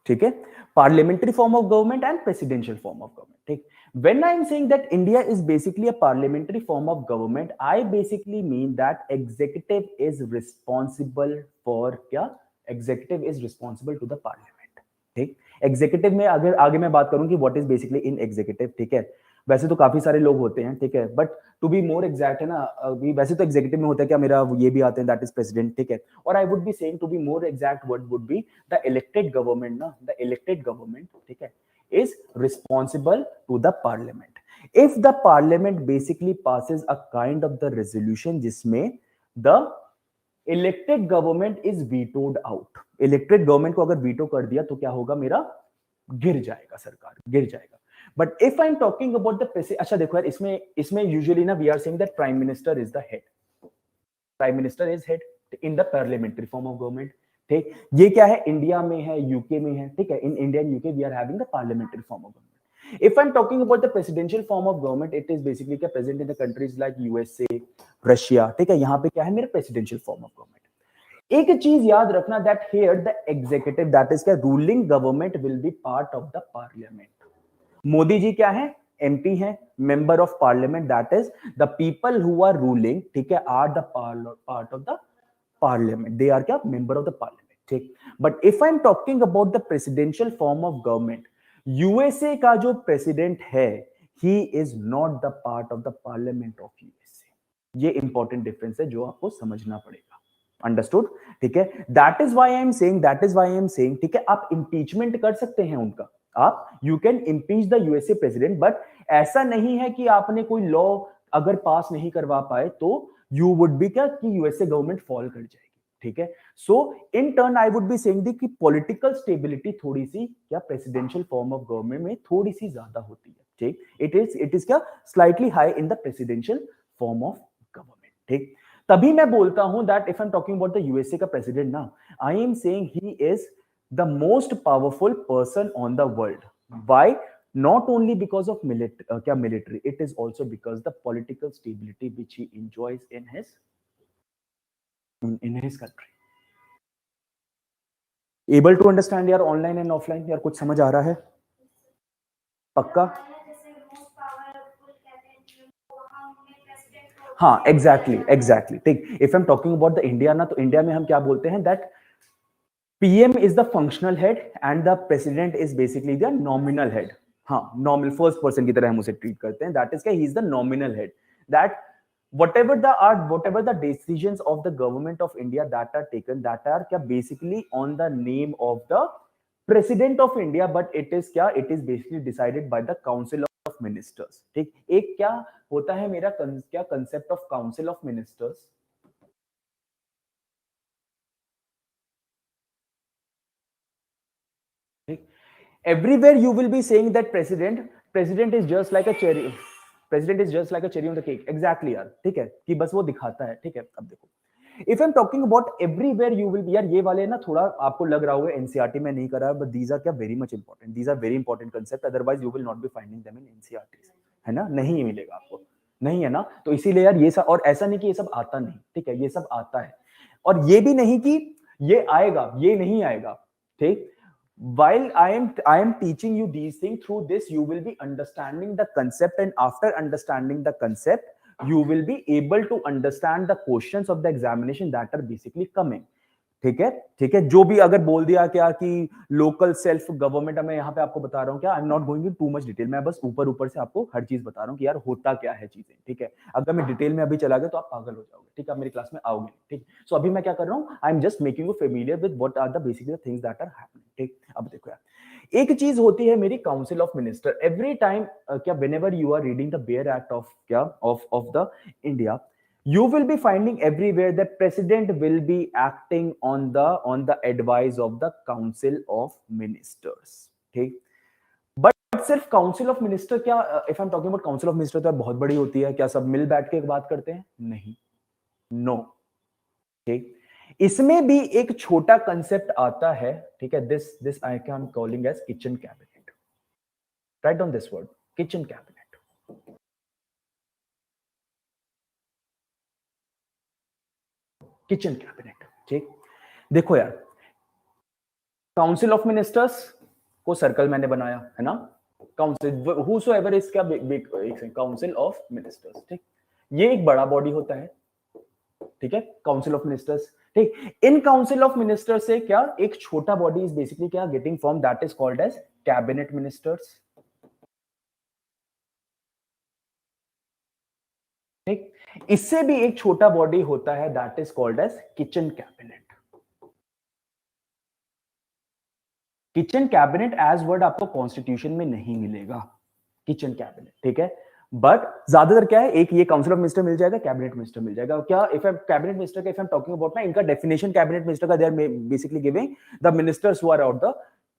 ठीक है, parliamentary form of government and presidential form of government. ठीक, when I am saying that India is basically a parliamentary form of government, I basically mean that executive is responsible for क्या, executive is responsible to the parliament. ठीक, executive में अगर आगे मैं बात करूं कि what is basically in executive, ठीक है, वैसे तो काफी सारे लोग होते हैं, ठीक है, but to be more exact है ना, अभी वैसे तो एग्जीक्यूटिव में होता है क्या, मेरा ये भी आते हैं, दैट इज प्रेसिडेंट, ठीक है, और I would be saying to be more exact word would be the elected government ना, द इलेक्टेड गवर्नमेंट, ठीक है, is responsible to the parliament. If the parliament basically passes a kind of the resolution जिसमें the elected government is vetoed out, elected government को अगर veto कर दिया तो क्या होगा, मेरा गिर जाएगा, सरकार गिर जाएगा. But if I am talking about the president, अच्छा देखो यार, इसमें यूजुअली ना we are saying that prime minister is the head, prime minister is head in the parliamentary form of government. ठीक, ये क्या है, इंडिया में है, यूके में है, ठीक है, in India and UK we are having the parliamentary form of government. If I am talking about the presidential form of government, it is basically क्या, present in the countries like USA, Russia, ठीक है, यहाँ पे क्या है, मेरा presidential form of government. एक चीज याद रखना, that here the executive, that is क्या, ruling government will be part of the parliament. Modi ji क्या है, एमपी है, member of parliament, that is the people who are ruling, ठीक है, are the part of the parliament, they are क्या, member of the parliament. ठीक, but if I am talking about the presidential form of government, USA का जो president है, he is not the part of the parliament of USA. ये important difference है जो आपको समझना पड़ेगा. अंडरस्टूड, ठीक है, that is why I am saying, ठीक है, आप इंपीचमेंट कर सकते हैं उनका, आप you can impeach the USA president, but ऐसा नहीं है कि आपने कोई लॉ अगर पास नहीं करवा पाए तो यू वुड बी क्या, कि यूएसए गवर्नमेंट फॉल कर जाएगी. ठीक है, so in turn I would be saying the कि पॉलिटिकल स्टेबिलिटी थोड़ी सी क्या, प्रेसिडेंशियल फॉर्म ऑफ गवर्नमेंट में थोड़ी सी ज्यादा होती है. ठीक, इट इज क्या, slightly high in the presidential form of government. ठीक, तभी मैं बोलता हूं that if I am talking about the USA का प्रेसिडेंट ना, आई am saying he is the most powerful person on the world. Why? Not only because of military, it is also because the political stability which he enjoys in his country. Able to understand यार, online and offline यार, कुछ समझ आ रहा है पक्का? हाँ, exactly. ठीक, if I am talking about the India ना, तो इंडिया में हम क्या बोलते हैं, that PM is the functional head and the president is basically the nominal head. हाँ, nominal first person की तरह हम उसे treat करते हैं. That is क्या, he is the nominal head. That whatever the decisions of the government of India that are taken, that are क्या, basically on the name of the president of India, but it is क्या, it is basically decided by the council of ministers. ठीक, एक क्या होता है मेरा क्या concept of council of ministers. Everywhere you will be saying that president is just like a cherry on the cake. Exactly यार, ठीक है, कि बस वो दिखाता है. ठीक है, अब देखो, if I'm talking about everywhere you will be, यार ये वाले ना थोड़ा आपको लग रहा होगा एनसीईआरटी में नहीं करा, but these are क्या, very much important. These are very important concept, otherwise you will not be finding them in NCERTs. है ना, नहीं मिलेगा आपको, नहीं है ना, तो इसीलिए यार ये सब, और ऐसा नहीं कि ये सब आता नहीं, ठीक है, ये सब आता है, और ये भी नहीं कि ये आएगा, ये नहीं आएगा. ठीक, while I am teaching you these things, through this you will be understanding the concept, and after understanding the concept you will be able to understand the questions of the examination that are basically coming. ठीक है, ठीक है, जो भी अगर बोल दिया क्या कि लोकल सेल्फ गवर्नमेंट, मैं यहाँ पे आपको बता रहा हूँ क्या, आई am not going in too much detail, मैं बस ऊपर से आपको हर चीज बता रहा हूँ कि यार होता क्या है चीजें. ठीक है, अगर मैं डिटेल में अभी चला गया तो आप पागल हो जाओगे. ठीक है, आप मेरी क्लास में आओगे. ठीक, सो अभी मैं क्या कर रहा हूँ, I am just making you familiar with what are the basically the things that are happening. ठीक, अब देखो यार, एक चीज होती है मेरी council of minister. Every time क्या, whenever you are reading the bare act of क्या, of the India, you will be finding everywhere that president will be acting on the advice of the council of ministers. Okay, but but सिर्फ council of minister क्या, if I am talking about council of minister तो बहुत बड़ी होती है क्या, सब मिल बैठ के बात करते हैं? नहीं, नो, ठीक। इसमें भी एक छोटा कंसेप्ट आता है, ठीक है, this I can calling as kitchen cabinet. Right down this word, kitchen cabinet. Kitchen cabinet, ठीक। देखो यार, काउंसिल ऑफ मिनिस्टर्स को सर्कल मैंने बनाया है ना, काउंसिल हूसोएवर इज क्या, काउंसिल ऑफ मिनिस्टर्स, ठीक। ये एक बड़ा बॉडी होता है, ठीक है, काउंसिल ऑफ मिनिस्टर्स, ठीक। इन काउंसिल ऑफ मिनिस्टर्स से क्या एक छोटा बॉडी इज बेसिकली क्या getting form, that is called as cabinet ministers, ठीक। इससे भी एक छोटा बॉडी होता है, that is called as kitchen cabinet. Kitchen cabinet as word आपको कॉन्स्टिट्यूशन में नहीं मिलेगा, किचन कैबिनेट, ठीक है। बट ज्यादातर क्या है, एक ये काउंसिल ऑफ मिनिस्टर मिल जाएगा, कैबिनेट मिनिस्टर मिल जाएगा। क्या इफ आई कैबिनेट मिनिस्टर का if I am talking about ना, इनका डेफिनेशन कैबिनेट मिनिस्टर का, they are basically giving the ministers who are out the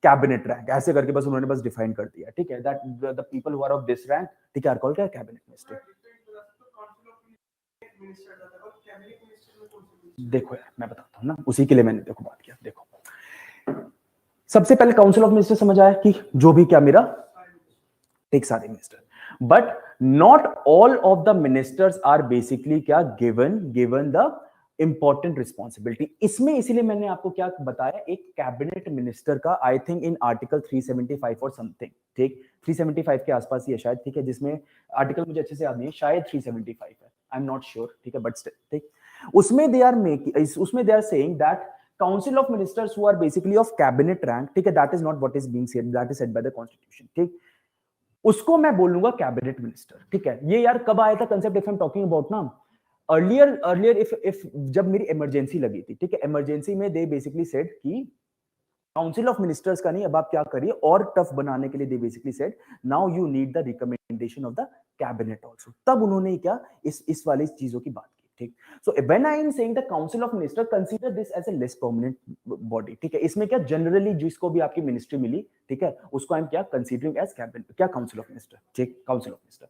cabinet rank, ऐसे करके बस उन्होंने बस डिफाइन कर दिया, ठीक है, that the people who are of this rank, ठीक है, आर कॉल्ड क्या, कैबिनेट मिनिस्टर। देखो यार मैं बताता हूँ ना, उसी के लिए मैंने देखो बात किया। देखो सबसे पहले काउंसिल ऑफ मिनिस्टर समझ आया कि जो भी क्या मेरा, टेक सारे minister, but not all of the ministers are basically क्या गिवन द इंपॉर्टेंट रिस्पॉन्सिबिलिटी। इसमें इसीलिए मैंने आपको क्या बताया, एक कैबिनेट मिनिस्टर का आई थिंक इन आर्टिकल 375 और समथिंग, ठीक, 375 के आसपास ही है शायद, ठीक है, जिसमें आर्टिकल मुझे अच्छे से याद नहीं है, शायद 375 है, आई एम नॉट श्योर, ठीक है, बट ठीक, उसमें they are saying that Council of Ministers who are basically of cabinet rank, ठीक है, that is not what is being said, that is said by the constitution, ठीक। उसको मैं बोलूंगा कैबिनेट मिनिस्टर, ठीक है। ये यार कब आया था concept, if I am talking about ना, अर्लियर इफ जब मेरी इमरजेंसी लगी थी, ठीक है, इमरजेंसी में दे बेसिकली सेड कि काउंसिल ऑफ मिनिस्टर्स का नहीं, अब आप क्या करिए और टफ बनाने के लिए, they basically said now you need the recommendation of the cabinet also. तब उन्होंने क्या इस वाली चीजों की बात की, ठीक। So when I am saying the council of minister, consider this as a less permanent body, ठीक है। इसमें क्या जनरली जिसको भी आपकी मिनिस्ट्री मिली, ठीक है, उसको आई एम क्या कंसीडरिंग एज कैबिनेट, क्या काउंसिल ऑफ मिनिस्टर, ठीक, council of minister.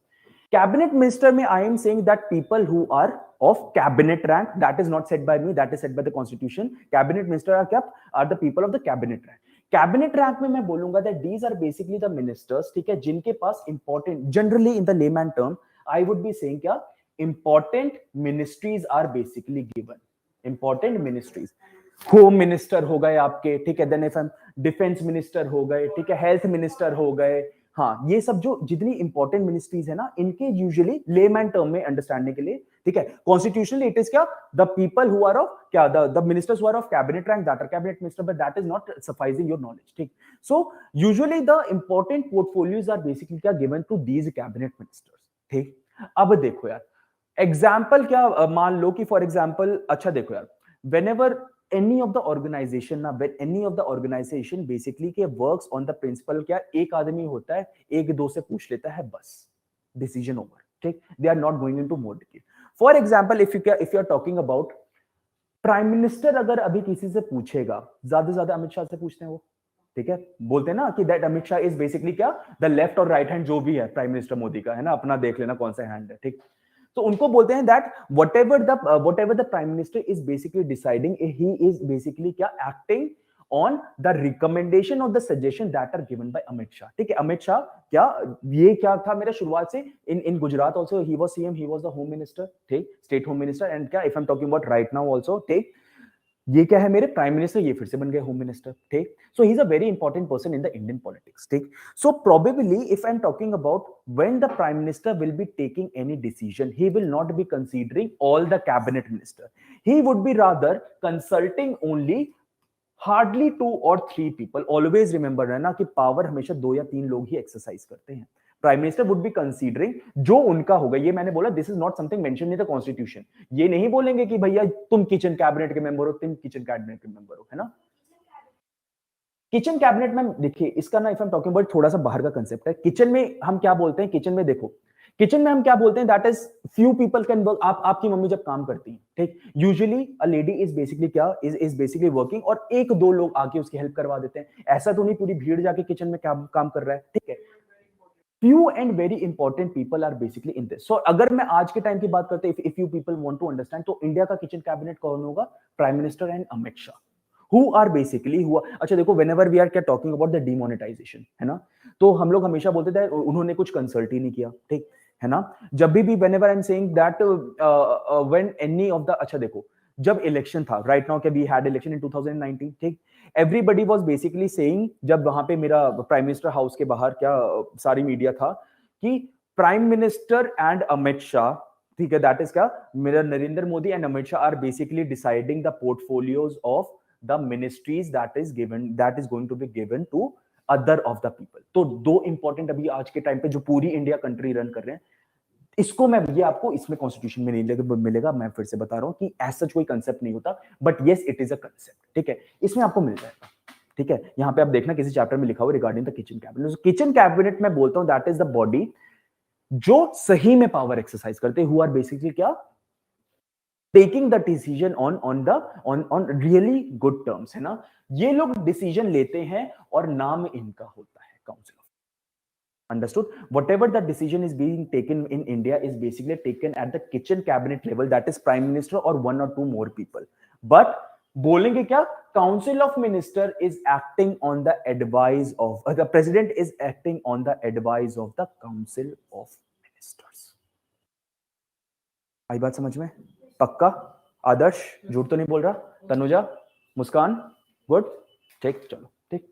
Cabinet minister में I am saying that people who are of cabinet rank, that is not said by me, that is said by the constitution. Cabinet minister are क्या, are the people of the cabinet rank. Cabinet rank में मैं बोलूंगा that these are basically the ministers, ठीक है, जिनके पास important, generally in the layman term I would be saying क्या, important ministries are basically given, important ministries, home minister हो गए आपके, ठीक है, देन इफ डिफेंस मिनिस्टर हो गए, ठीक है, हेल्थ मिनिस्टर हो गए, हाँ, ये सब जो जितनी इंपॉर्टेंट मिनिस्ट्रीज है ना, इनके यूजुअली लेमैन टर्म में अंडरस्टैंडिंग के लिए, ठीक है, कॉन्स्टिट्यूशनली इट इज क्या, the people who are of क्या, the ministers who are of cabinet rank, that are cabinet minister, but that is not sufficing your knowledge, ठीक। So usually the important portfolios are basically क्या given to these cabinet ministers, ठीक। अब देखो यार example क्या, मान लो कि for example, अच्छा देखो यार, whenever any of the organization ना, when any of the organization basically के works on the principle क्या, एक आदमी होता है, एक दो से पूछ लेता है, बस decision over, ठीक, they are not going into more detail. For example, if you are talking about prime minister, अगर अभी किसी से पूछेगा, ज्यादा से ज्यादा अमित शाह से पूछते हैं वो, ठीक है, बोलते हैं ना कि that Amit Shah is basically क्या, द लेफ्ट और राइट हैंड जो भी है प्राइम मिनिस्टर मोदी का, है ना, अपना देख लेना कौन सा हैंड है, ठीक। तो उनको बोलते हैं that whatever the prime minister is basically deciding, he is basically क्या acting on the recommendation of the suggestion that are given by Amit Shah, ठीक है। अमित शाह क्या, ये क्या था मेरा शुरुआत से in Gujarat also he was CM, he was the home minister, ठीक, state home minister, and क्या if I'm talking about right now also, ठीक, ये क्या है मेरे प्राइम मिनिस्टर, ये फिर से बन गए होम मिनिस्टर, ठीक। So he is a very important person in the Indian politics, ठीक। So probably if I am talking about when the prime minister will be taking any decision, he will not be considering all the cabinet minister, he would be rather consulting only hardly 2 or 3 people. Always remember रहना कि power हमेशा 2 या 3 लोग ही exercise करते हैं। Prime minister would be considering जो उनका होगा, ये मैंने बोला this is not something mention in the constitution. ये नहीं बोलेंगे कि भैया तुम किचन कैबिनेट के मेंबर हो, तुम किचन कैबिनेट के मेंबर हो, है ना। किचन कैबिनेट में देखिए इसका ना, if I am talking about, थोड़ा सा बाहर का कंसेप्ट है। किचन में हम क्या बोलते हैं, किचन में देखो, किचन में हम क्या बोलते हैं, that is few people can work. आपकी मम्मी जब काम करती है, ठीक, usually a lady is basically क्या, इज बेसिकली वर्किंग, और एक दो लोग आके उसकी हेल्प करवा देते हैं। ऐसा तो नहीं पूरी भीड़ जाके किचन में काम कर रहा है, ठीक है। few and very important people are basically in this. So अगर मैं आज के टाइम की बात करते if you people want to understand, तो इंडिया का किचन कैबिनेट कौन होगा? Prime minister and Amit Shah, who are basically who are, अच्छा देखो whenever we are talking about the demonetization, है ना, तो हम लोग हमेशा बोलते थे उन्होंने कुछ कंसल्ट ही नहीं किया, ठीक है ना। जब भी whenever I'm saying that when any of the, अच्छा देखो जब इलेक्शन था right now, we had election in 2019, ठीक, एवरीबडी वाज बेसिकली सेइंग, जब वहां पे मेरा प्राइम मिनिस्टर हाउस के बाहर क्या सारी मीडिया था कि prime minister and Amit Shah, ठीक है, दैट इज क्या, मेरा Narendra Modi and Amit Shah are basically deciding the portfolios of the ministries that is going to be given to other of the people. तो दो इंपॉर्टेंट अभी आज के टाइम पे जो पूरी इंडिया कंट्री रन कर रहे हैं, इसको मैं, ये आपको इसमें कॉन्स्टिट्यूशन में नहीं मिलेगा, मैं फिर से बता रहा हूं कि ऐसा कोई कंसेप्ट नहीं होता, but yes it is a concept, ठीक है, इसमें आपको मिल जाएगा, ठीक है। यहां पे आप देखना किसी चैप्टर में लिखा हुआ regarding the kitchen cabinet. Kitchen cabinet में बोलता हूं दैट इज द बॉडी जो सही में पावर एक्सरसाइज करते हैं, हु आर बेसिकली क्या, taking the decision on really good terms, है ना, ये लोग डिसीजन लेते हैं और नाम इनका होता है council. Understood? Whatever the decision is being taken in India is basically taken at the kitchen cabinet level, that is prime minister or one or two more people. But बोलेंगे क्या, council of minister is acting on the advice of the president is acting on the advice of the council of ministers. आई बात समझ में? पक्का? आदर्श झूठ तो नहीं बोल रहा? तनुजा, मुस्कान, गुड, ठीक, चलो ठीक।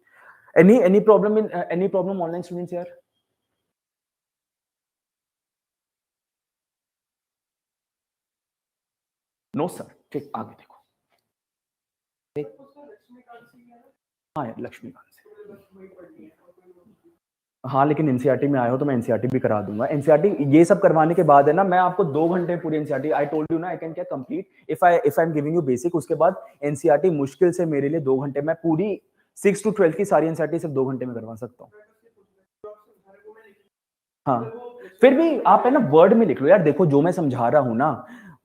any problem online students here? No sir, ठीक, आगे देखो, ठीक, हाँ यार लक्ष्मीकांत से, हाँ लेकिन एनसीईआरटी में आए हो तो मैं एनसीईआरटी भी करा दूंगा। एनसीईआरटी ये सब करवाने के बाद है ना, मैं आपको 2 घंटे पूरी एनसीईआरटी, आई टोल्ड यू ना, आई कैन क्या complete if I am giving you basic, उसके बाद एनसीईआरटी मुश्किल से मेरे लिए 2 घंटे, मैं पूरी 6 to 12 की सारी एनसीईआरटी सिर्फ 2 घंटे में करवा सकता हूँ। हाँ फिर भी आप है ना वर्ड में लिख लो यार, देखो जो मैं समझा रहा हूँ ना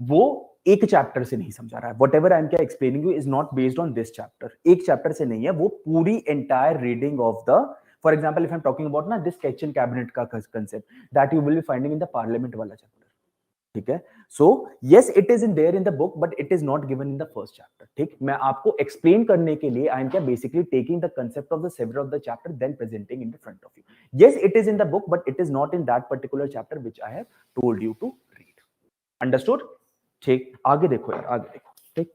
वो एक चैप्टर से नहीं समझा रहा है, वट एवर आई एम क्या explaining you is not based on this chapter, एक चैप्टर से नहीं है, वो पूरी entire reading of the, for example if I am talking about ना दिस किचन कैबिनेट का concept that you will be finding in the parliament वाला chapter, ठीक है। So yes it is in there in the book but it is not given in the first chapter, ठीक। मैं आपको explain करने के लिए आई एम क्या basically taking the concept of the savour of the chapter then presenting in the front of you. Yes it is in the book but it is not in that particular chapter which I have told you to read. Understood? ठीक, आगे देखो यार, आगे देखो, ठीक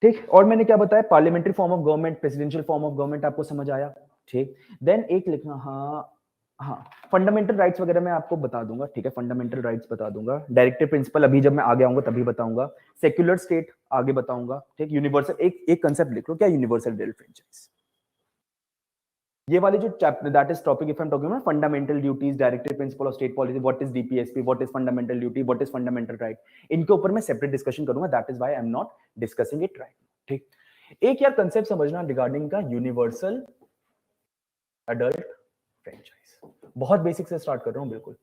ठीक। और मैंने क्या बताया, parliamentary form of government, presidential form of government आपको समझ आया, ठीक। देन एक लिखना, हाँ हाँ, फंडामेंटल राइट्स वगैरह मैं आपको बता दूंगा, ठीक है, फंडामेंटल राइट्स बता दूंगा, डायरेक्टिव प्रिंसिपल अभी जब मैं आगे आऊंगा तभी बताऊंगा, सेक्युलर स्टेट आगे बताऊंगा, ठीक। यूनिवर्सल, एक कंसेप्ट लिख लो, क्या यूनिवर्सल डेल फ्रेंचाइज, ये वाले जो chapter that is topic if I am talking about fundamental duties, directive principle of state policy, what is DPSP, what is fundamental duty, what is fundamental right, इनके ऊपर मैं separate discussion करूंगा, that is why I am not discussing it right, ठीक। एक यार concept समझना regarding का universal adult franchise, बहुत बेसिक से स्टार्ट कर रहा हूं बिल्कुल,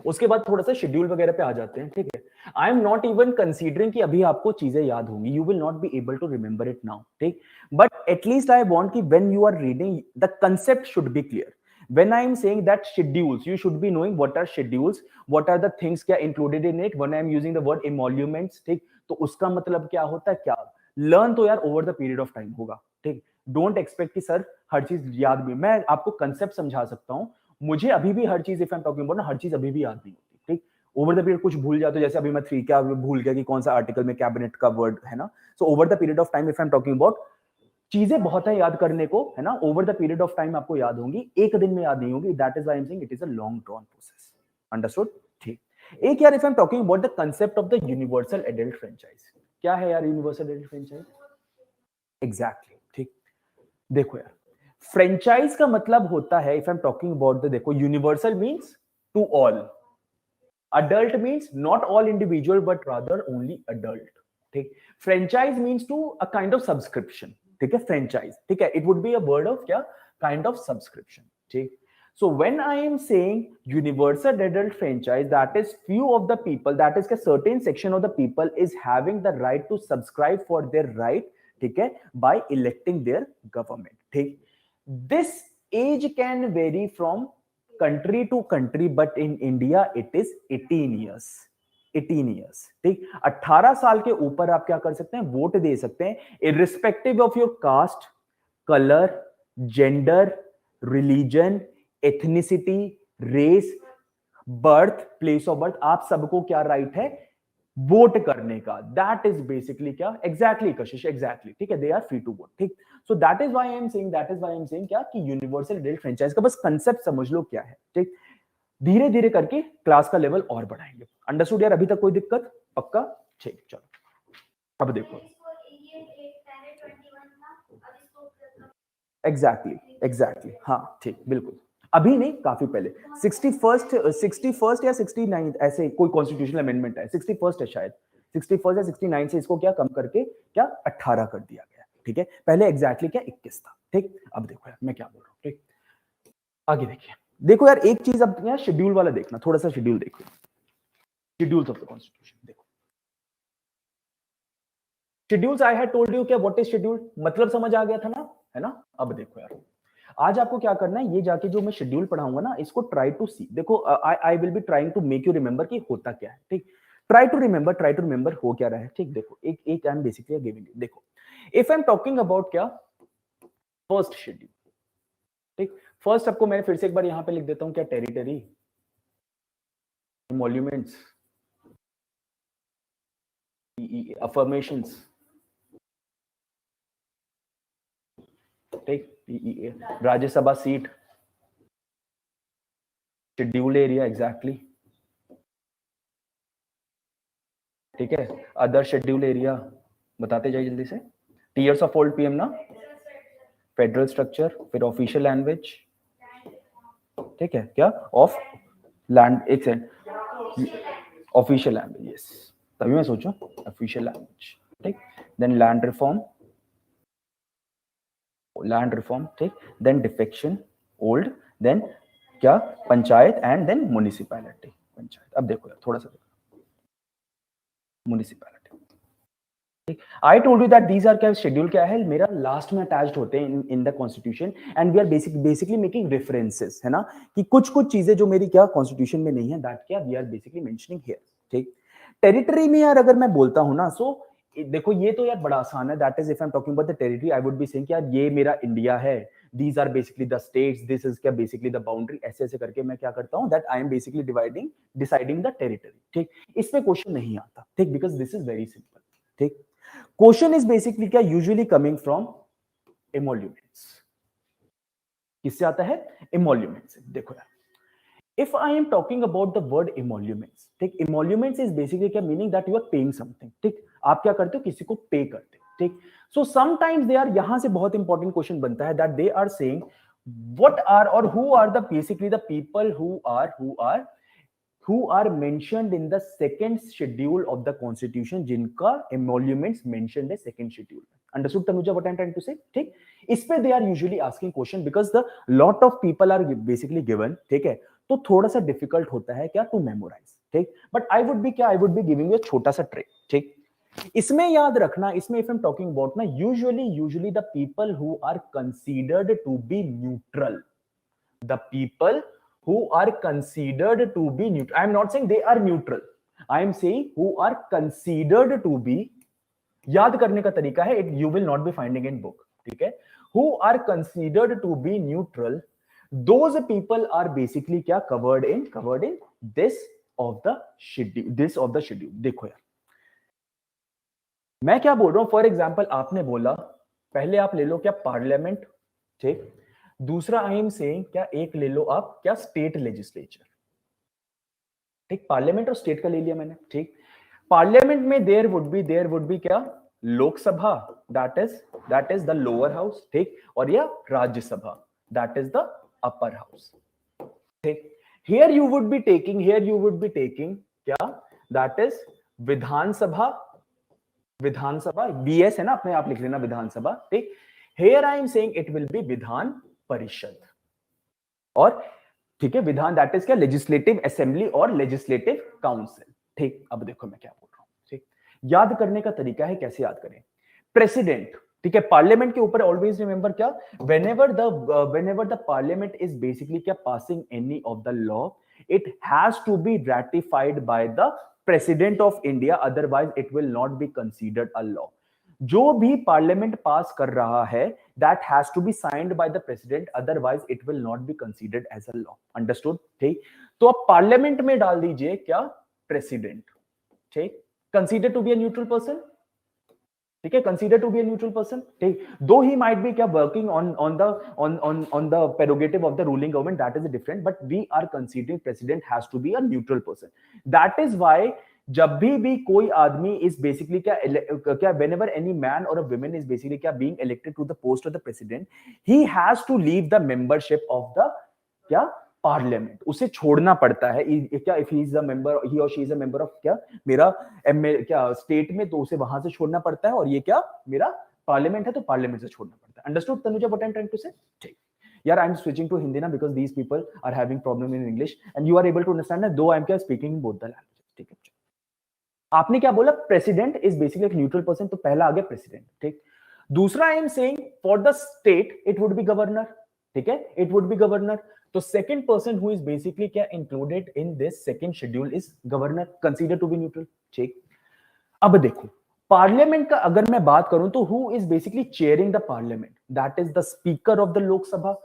उसके बाद थोड़ा सा शेड्यूल वगैरह पे आ जाते हैं, ठीक है। I am not even considering कि अभी आपको चीजें याद होंगी, you will not be able to remember it now, ठीक, बट एटलीस्ट आई वांट कि when you are reading the concept should be clear. When I am saying that schedules, you should be knowing what are schedules, what are the things क्या included in it. When I am using the word emoluments, ठीक, तो उसका मतलब क्या होता है, क्या learn तो यार over the period of time होगा, ठीक। डोंट एक्सपेक्ट कि सर हर चीज याद भी, मैं आपको कंसेप्ट समझा सकता हूँ, मुझे अभी भी हर चीज if I am talking about ना, हर चीज अभी भी याद नहीं होती, ठीक। ओवर द पीरियड कुछ भूल जाते, जैसे अभी मैं 3 क्या भूल गया कि कौन सा आर्टिकल में कैबिनेट का वर्ड है ना। So over the period of time if I am talking about, चीजें बहुत है याद करने को, है ना, over the period of time आपको याद होंगी, एक दिन में याद नहीं होंगी, that is why I am saying it is a long drawn process. Understood? ठीक। एक यार if I am talking about the concept of the universal adult franchise, क्या है यार यूनिवर्सल एडल्ट फ्रेंचाइज? एग्जैक्टली, ठीक। देखो यार, फ्रेंचाइज का मतलब होता है if I am talking about the, देखो universal means to all, adult means not all individual but rather only adult, ठीक। franchise means to a kind of subscription, ठीक है, franchise, ठीक है, it would be a word of क्या, kind of subscription, ठीक। so when I am saying universal adult franchise, that is few of the people, that is a certain section of the people is having the right to subscribe for their right, ठीक है, by electing their government, ठीक। this age can vary from country to country, but in India it is 18 years. 18 years, ठीक। 18 साल के ऊपर आप क्या कर सकते हैं, वोट दे सकते हैं, irrespective of your caste, colour, gender, religion, ethnicity, race, birth, place of birth, आप सबको क्या राइट है, वोट करने का। दैट इज बेसिकली क्या, एग्जैक्टली कशिश, एग्जैक्टली, ठीक है, they are free to vote, ठीक। So that is why I am saying, that is why I am saying क्या कि यूनिवर्सल एडल्ट फ्रेंचाइज का बस कंसेप्ट समझ लो क्या है, ठीक। धीरे धीरे करके क्लास का लेवल और बढ़ाएंगे। अंडरस्टूड यार, अभी तक कोई दिक्कत? पक्का, ठीक, चलो अब देखो। एग्जैक्टली, हाँ ठीक, बिल्कुल अभी नहीं, काफी पहले 61st या 69 ऐसे कोई कॉन्स्टिट्यूशनल अमेंडमेंट है, 61st है शायद, 61st या 69 से इसको क्या कम करके क्या 18 कर दिया गया, ठीक है। पहले एग्जैक्टली क्या 21 था, ठीक। अब देखो यार मैं क्या बोल रहा हूँ, ठीक। आगे देखिए, देखो यार एक चीज अब यहाँ शेड्यूल वाला देखना, थोड़ा सा शेड्यूल देखो, शेड्यूल्स ऑफ द कॉन्स्टिट्यूशन देखो। Schedules I had told you क्या व्हाट इज शेड्यूल, मतलब समझ आ गया था ना, है ना। अब देखो यार, आज आपको क्या करना है, ये जाके जो मैं शेड्यूल पढ़ाऊंगा ना, इसको ट्राई टू सी, देखो I will be trying to make you remember कि होता क्या है, ठीक। ट्राई टू रिमेंबर हो क्या रहा है, ठीक। देखो एक I am basically giving you, देखो if I am talking about क्या फर्स्ट शेड्यूल, ठीक। फर्स्ट आपको मैं फिर से एक बार यहां पे लिख देता हूं क्या, टेरिटरी, एमोल्यूमेंट्स, अफर्मेशंस, ठीक, PEA, Rajya Sabha seat, schedule area, exactly, ठीक है, अदर शेड्यूल एरिया, बताते जाइए जल्दी से, टीयर्स ऑफ ओल्ड पीएम ना, फेडरल स्ट्रक्चर, फिर ऑफिशियल लैंग्वेज, ठीक है, क्या ऑफ लैंड, एक सेकंड, ऑफिशियल लैंग्वेज, यस, तभी मैं सोचूं ऑफिशियल लैंग्वेज, ठीक। देन लैंड रिफॉर्म, ठीक। देन डिफेक्शन, ओल्ड, देन क्या panchayat, and then municipality, panchayat. अब देखो यार थोड़ा सा देखो, municipality, I told you that these are क्या शेड्यूल क्या है मेरा, लास्ट में अटैच्ड होते हैं in the constitution, and we are basically making references, है ना, कि कुछ चीजें जो मेरी क्या कॉन्स्टिट्यूशन में नहीं है, दैट क्या we are basically mentioning here, ठीक। टेरिटरी में यार अगर मैं बोलता हूं ना, सो देखो ये तो यार बड़ा आसान है, that is if I am talking about the territory, I would be saying यार ये मेरा इंडिया है, these are basically the states, this is क्या basically the boundary, ऐसे ऐसे करके मैं क्या करता हूं, that I am basically deciding the territory, ठीक। इसमें क्वेश्चन नहीं आता, ठीक, because this is very simple, ठीक। क्वेश्चन इज बेसिकली क्या, यूजुअली कमिंग फ्रॉम एमोल्यूमेंट्स, किससे आता है, एमोल्यूमेंट्स। देखो यार, if I am talking about the word emoluments, ठीक, एमोल्यूमेंट्स इज बेसिकली क्या meaning, that you are paying something, ठीक, आप क्या करते हो, किसी को पे करते हो, ठीक। सो समटाइम्स दे आर, यहां से बहुत इंपॉर्टेंट क्वेश्चन बनता है, that they are saying what are और who are the basically the people who are mentioned in the second schedule of the constitution, जिनका emoluments mentioned है second schedule में। Understood Tanuja what I'm trying to say, ठीक। इस पे they are usually asking question because the lot of people are basically given, ठीक है, तो थोड़ा सा difficult होता है क्या to memorize, ठीक। but I would be giving you a छोटा सा trick, ठीक। इसमें याद रखना, इसमें if I'm talking about ना, usually the people who are considered to be neutral, the people who are considered to be neutral, I am not saying they are neutral, I am saying who are considered to be, याद करने का तरीका है, you will not be finding in book, ठीक है, who are considered to be neutral, those people are basically क्या covered in this of the schedule, देखो यार मैं क्या बोल रहा हूं, फॉर एग्जाम्पल आपने बोला, पहले आप ले लो क्या पार्लियामेंट, ठीक, दूसरा आई एम सेइंग क्या, एक ले लो आप क्या स्टेट लेजिस्लेचर, ठीक, पार्लियामेंट और स्टेट का ले लिया मैंने, ठीक। पार्लियामेंट में देयर वुड बी क्या, Lok Sabha, that is the lower house, ठीक, और या Rajya Sabha, that is the upper house, ठीक। Here you would be taking क्या, दैट इज विधानसभा, बीएस है ना, अपने आप लिख लेना विधानसभा, ठीक। Here I am saying it will be Vidhan Parishad, और ठीक है, विधान दैट इज क्या, लेजिस्लेटिव असेंबली और लेजिस्लेटिव काउंसिल, ठीक। अब देखो मैं क्या बोल रहा हूं, ठीक। याद करने का तरीका है, कैसे याद करें, प्रेसिडेंट, ठीक है, पार्लियामेंट के ऊपर ऑलवेज रिमेंबर क्या, whenever the parliament is basically क्या passing any of the law, it has to be ratified by the president of India, otherwise it will not be considered a law. जो भी parliament पास कर रहा है that has to be signed by the president, otherwise it will not be considered as a law. Understood? ठीक, तो अब parliament में डाल दीजिए क्या, प्रेसिडेंट, ठीक, consider to be a neutral person, ठीक है, consider to be a neutral person, ठीक, दो ही माइट बी क्या working on the prerogative of the ruling government, that is different, but we are considering president has to be a neutral person. That is why जब भी कोई आदमी is basically क्या whenever any man or a woman is basically क्या being elected to the post of the president, he has to leave the membership of the क्या parliament, उसे छोड़ना पड़ता है क्या, if he is a member, he और she is a member of क्या मेरा क्या स्टेट में, तो उसे वहां से छोड़ना पड़ता है, और ये क्या मेरा पार्लियामेंट है तो पार्लियामेंट से छोड़ना पड़ता है. Understood Tanuja what I am trying to say? ठीक यार, I am switching to Hindi ना because these people are having problem in English and you are able to understand though I am क्या speaking in both the languages. ठीक है, आपने क्या बोला, president is basically एक न्यूट्रल पर्सन, तो पहला आ गया प्रेसिडेंट. ठीक, दूसरा I am saying for the state it would be governor. ठीक है, इट वुड बी गवर्नर. तो second person who is basically क्या included in this second schedule is governor, consider to be neutral. ठीक, अब देखो parliament का अगर मैं बात करूं तो who is basically chairing the parliament, that is the speaker of the Lok Sabha.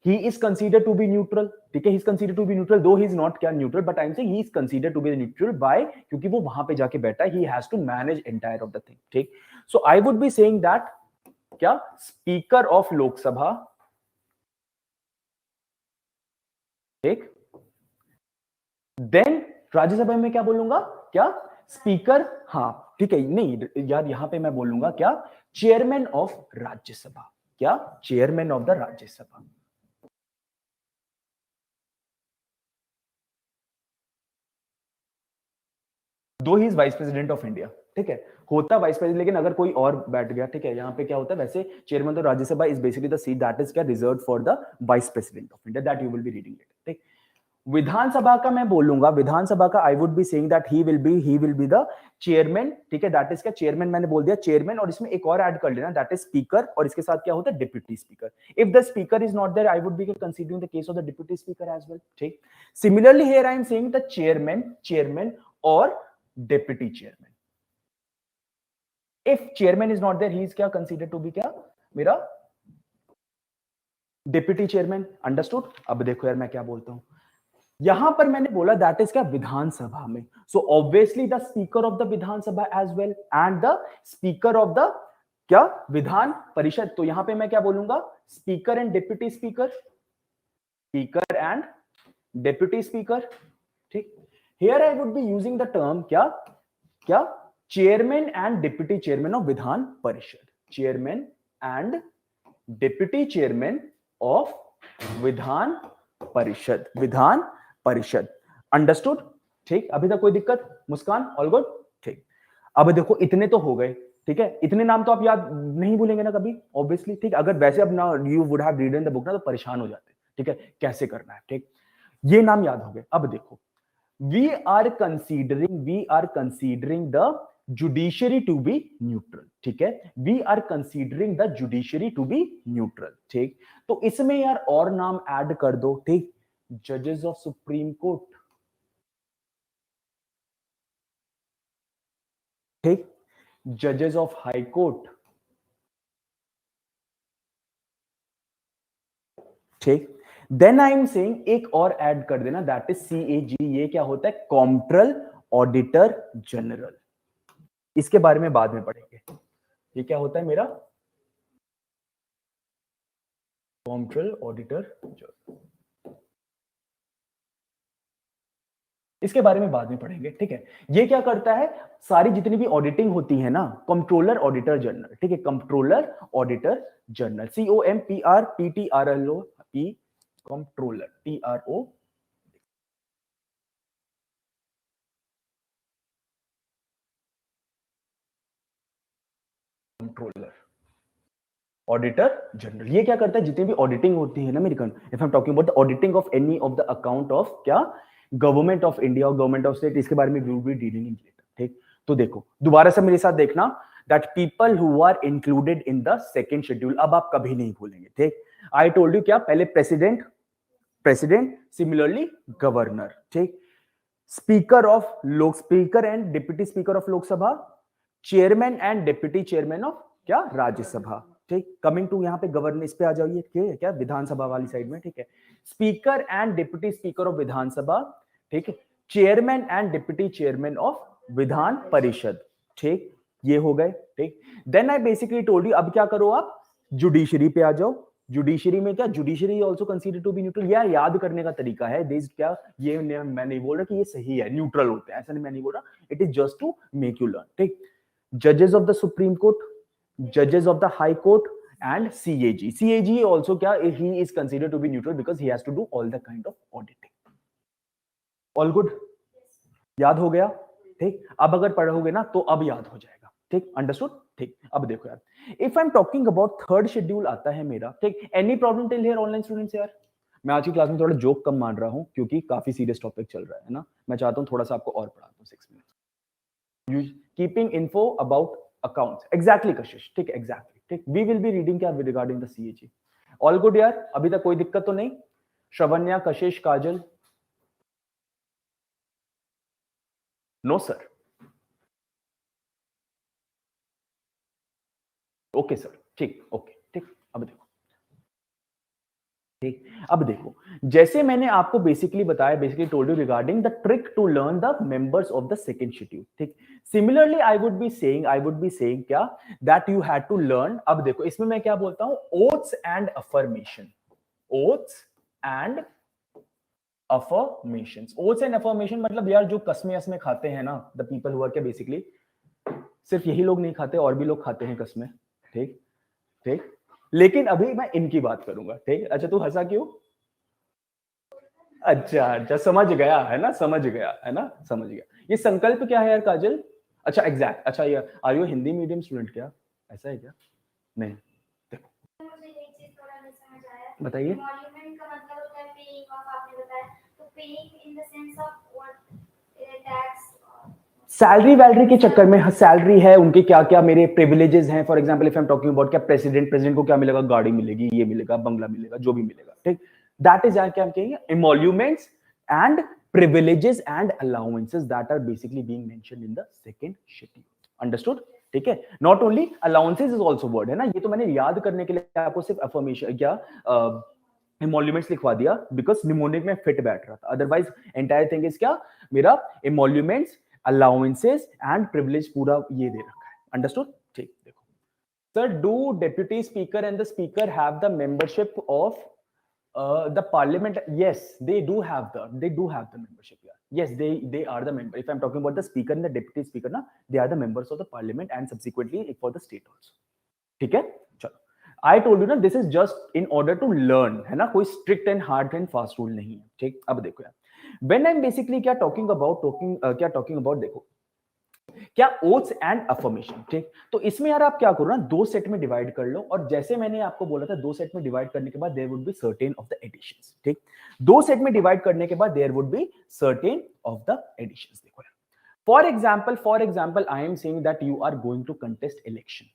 he is considered to be neutral. ठीक है, he is considered to be neutral though he is not क्या neutral, but I am saying he is considered to be neutral. Why? क्योंकि वो वहां पे जाके बैठा है, he has to manage entire of the thing. ठीक, so I would be saying that क्या स्पीकर ऑफ लोकसभा, ठीक, देन राज्यसभा में क्या बोलूंगा, क्या स्पीकर, हाँ ठीक है, नहीं यार यहां पे मैं बोलूंगा क्या चेयरमैन ऑफ राज्यसभा, क्या chairman of the Rajya Sabha. Though he is vice president of India. ठीक है, होता वाइस प्रेसिडेंट, लेकिन अगर कोई और बैठ गया, ठीक है, यहाँ पे क्या होता है, वैसे chairman of Rajya Sabha is basically the seat that is क्या reserve for the vice president of India, that you will be reading it. ठीक, विधानसभा का मैं बोलूंगा, विधानसभा का I would be saying that he will be the chairman. ठीक है, that is क्या chairman, मैंने बोल दिया चेयरमैन, और इसमें एक और ऐड कर लेना, दैट इज स्पीकर, और इसके साथ क्या होता है deputy speaker. If the speaker is not there, I would be considering the case of the deputy speaker as well. ठीक, similarly here I am saying the chairman और deputy chairman. If chairman is not there, he is क्या consider to be क्या मेरा deputy chairman. Understood. अब देखो यार मैं क्या बोलता हूं, यहां पर मैंने बोला दैट इज क्या विधानसभा में, so obviously the speaker of the Vidhan Sabha as well and the speaker of the क्या विधान परिषद. तो यहां पे मैं क्या बोलूंगा, speaker and deputy speaker, speaker and deputy speaker. ठीक, here I would be using the term क्या chairman and deputy chairman of Vidhan Parishad, chairman and deputy chairman of Vidhan Parishad. Understood. ठीक, अभी तक कोई दिक्कत, मुस्कान ऑल गुड. ठीक, अब देखो इतने तो हो गए. ठीक है, इतने नाम तो आप याद नहीं भूलेंगे ना कभी ऑब्वियसली. ठीक, अगर वैसे अब ना you would have read in the book ना तो परेशान हो जाते. ठीक है, कैसे करना है. ठीक, ये नाम याद हो गए. अब देखो we are considering the judiciary to be neutral. ठीक है, we are considering the judiciary to be neutral. ठीक, तो इसमें यार और नाम ऐड कर दो. ठीक, जजेस ऑफ सुप्रीम कोर्ट. ठीक, जजेस ऑफ हाई कोर्ट. ठीक, देन आई एम सेइंग एक और ऐड कर देना, दैट इज CAG. ये क्या होता है, कॉम्प्ट्रोल ऑडिटर जनरल. इसके बारे में बाद में पढ़ेंगे. ये क्या होता है मेरा कॉम्प्ट्रोल ऑडिटर जनरल, इसके बारे में बाद में पढ़ेंगे. ठीक है, ये क्या करता है, सारी जितनी भी ऑडिटिंग होती है ना, कंट्रोलर ऑडिटर जनरल. ठीक है, controller auditor general, COMPRPTRLO, controller TRO. Controller auditor general. ये क्या करता है, जितनी भी ऑडिटिंग होती है ना मेरी, if I am talking about the auditing of any of the account of क्या गवर्नमेंट ऑफ इंडिया और गवर्नमेंट ऑफ स्टेट, इसके बारे में we will be dealing in later. ठीक, तो देखो दोबारा से मेरे साथ देखना, that people who are included in the second schedule. अब आप कभी नहीं भूलेंगे, ठीक। आई टोल्ड यू क्या, पहले प्रेसिडेंट, प्रेसिडेंट, सिमिलरली गवर्नर, ठीक। स्पीकर ऑफ लोक, speaker and deputy speaker of Lok Sabha, chairman and deputy chairman of क्या, राज्यसभा, ठीक। कमिंग टू यहाँ पे गवर्नर, इस पे आ जाइए, क्या विधानसभा वाली साइड में, ठीक है। Speaker and deputy speaker of Vidhan Sabha, ठीक है। Chairman and deputy chairman of Vidhan Parishad, ठीक। ये हो गए, ठीक। Then I basically told you, अब क्या करो आप, जुडिशरी पे आ जाओ। जुडिशरी में क्या, judiciary also consider to be neutral. यह याद करने का तरीका है, दिस क्या, ये मैं नहीं बोल रहा कि ये सही है, न्यूट्रल होते हैं, ऐसा नहीं, मैं नहीं बोल रहा, it is just to make you learn, ठीक। जजेस of the supreme court, judges of the high court and CAG also क्या, he is considered to be neutral because he has to do all the kind of auditing. All good? याद हो गया, ठीक। अब अगर पढ़ोगे ना तो अब याद हो जाएगा, ठीक, अंडरस्टूड, ठीक। अब देखो यार, if I am talking about third schedule आता है मेरा, ठीक। Any problem till here online students? यार मैं आज की क्लास में थोड़ा जोक कम मान रहा हूं क्योंकि काफी सीरियस टॉपिक चल रहा है ना, मैं चाहता हूं थोड़ा सा आपको और पढ़ा दूं 6 minute. Keeping info about accounts, exactly कशिश, ठीक, एग्जैक्टली, ठीक। वी विल बी रीडिंग क्या regarding the CAG। All good यार, अभी तक कोई दिक्कत तो नहीं? श्रवण्या, कशिश, काजल? नो सर, ओके सर, ठीक, ओके, ठीक। अब देखो, ठीक, अब देखो, जैसे मैंने आपको बेसिकली बताया, basically told you regarding the trick to learn the members of the second schedule, ठीक। Similarly I would be saying क्या, that you had to learn. अब देखो इसमें मैं क्या बोलता हूं, oaths and affirmation, oaths and affirmations. Oaths and affirmation मतलब यार जो कसमें असमें खाते हैं ना, द पीपल हु आर क्या, बेसिकली सिर्फ यही लोग नहीं खाते, और भी लोग खाते हैं कसमें, ठीक, ठीक। लेकिन अभी मैं इनकी बात करूंगा, ठीक। अच्छा तू हंसा क्यों? अच्छा अच्छा, समझ गया है ना, समझ गया है ना, समझ गया। ये संकल्प क्या है यार काजल? अच्छा एग्जैक्ट, अच्छा ये are you Hindi medium student क्या, ऐसा है क्या? नहीं, देखो मुझे एक चीज थोड़ा नहीं समझ आया, बताइए। एमोल्यूमेंट का मतलब होता है पेइंग ऑफ, आपने बताया, तो paying in the sense of what, tax, salary वैलरी के चक्कर में, सैलरी है उनके, क्या क्या मेरे प्रिविलेजेस हैं, for example if I am talking about क्या, प्रेसिडेंट को क्या मिलेगा, गाड़ी मिलेगी, ये मिलेगा, बंगला मिलेगा, जो भी मिलेगा, ठीक। दैट इज क्या हम कहेंगे, एमोल्यूमेंट्स and privileges and allowances that are basically being mentioned in the second schedule. Understood? ठीक है, not only allowances is also word है ना, ये तो मैंने याद करने के लिए आपको सिर्फ अफर्मेशन क्या एमोल्यूमेंट्स लिखवा दिया बिकॉज निमोनिक में फिट बैठ रहा था, अदरवाइज एंटायर थिंग इज क्या, मेरा एमोल्यूमेंट्स, अलाउंसेस एंड प्रिविलेज पूरा ये दे रखा है, अंडरस्टूड, ठीक। देखो sir, do deputy speaker and the speaker have the membership of the parliament? Yes, they do have the membership, yeah. Yes, they are the member. If I'm talking about the speaker and the deputy speaker na, they are the members of the parliament and subsequently for the state also, ठीक है। चलो, I told you ना, this is just in order to learn है ना, कोई strict and hard and fast rule नहीं है, ठीक। अब देखो यार, when I'm basically क्या talking about देखो क्या, ओथ्स एंड अफर्मेशन, ठीक। तो इसमें यार आप क्या करो ना, दो सेट में डिवाइड कर लो, और जैसे मैंने आपको बोला था, दो सेट में डिवाइड करने के बाद there would be certain of the additions, ठीक। दो सेट में डिवाइड करने के बाद there would be certain of the additions. देखो for example I am saying that you are going to contest election,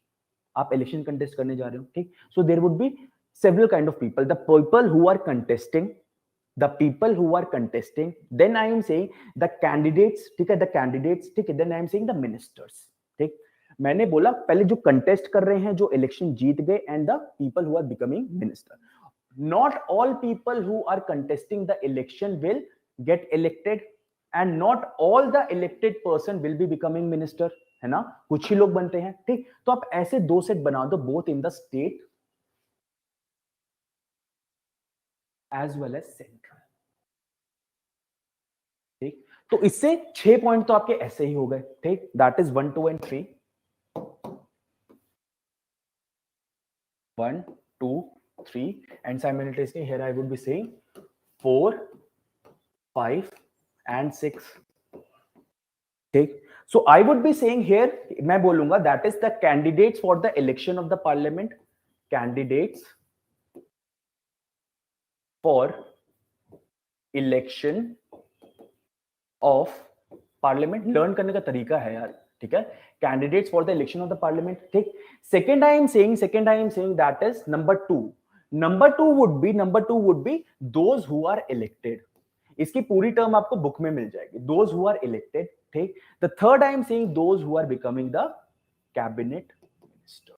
आप इलेक्शन कंटेस्ट करने जा रहे हो, ठीक। So there would be several kind of people, the people who are contesting, the people who are contesting, then I am saying the candidates, ठीक है, the candidates, ठीक है, then I am saying the ministers, ठीक। मैंने बोला पहले जो contest कर रहे हैं, जो इलेक्शन जीत गए, and the people who are becoming minister. Not all people who are contesting the election will get elected and not all the elected person will be becoming minister, है ना, कुछ ही लोग बनते हैं, ठीक। तो आप ऐसे दो सेट बना दो, both in the state as well as central, ठीक। तो इससे 6 पॉइंट तो आपके ऐसे ही हो गए, ठीक। That is 1 2 and 3, 1 2 3 and simultaneously here I would be saying 4 5 and 6, ठीक। So I would be saying here, मैं बोलूंगा that is the candidates for the election of the parliament, candidates for election of parliament. Learn करने का तरीका है यार, ठीक है, candidates for the election of the parliament. ठीक, second I am saying that is number two would be those who are elected. इसकी पूरी टर्म आपको बुक में मिल जाएगी, दोज हु आर इलेक्टेड। ठीक, the third I am saying those who are becoming the cabinet minister.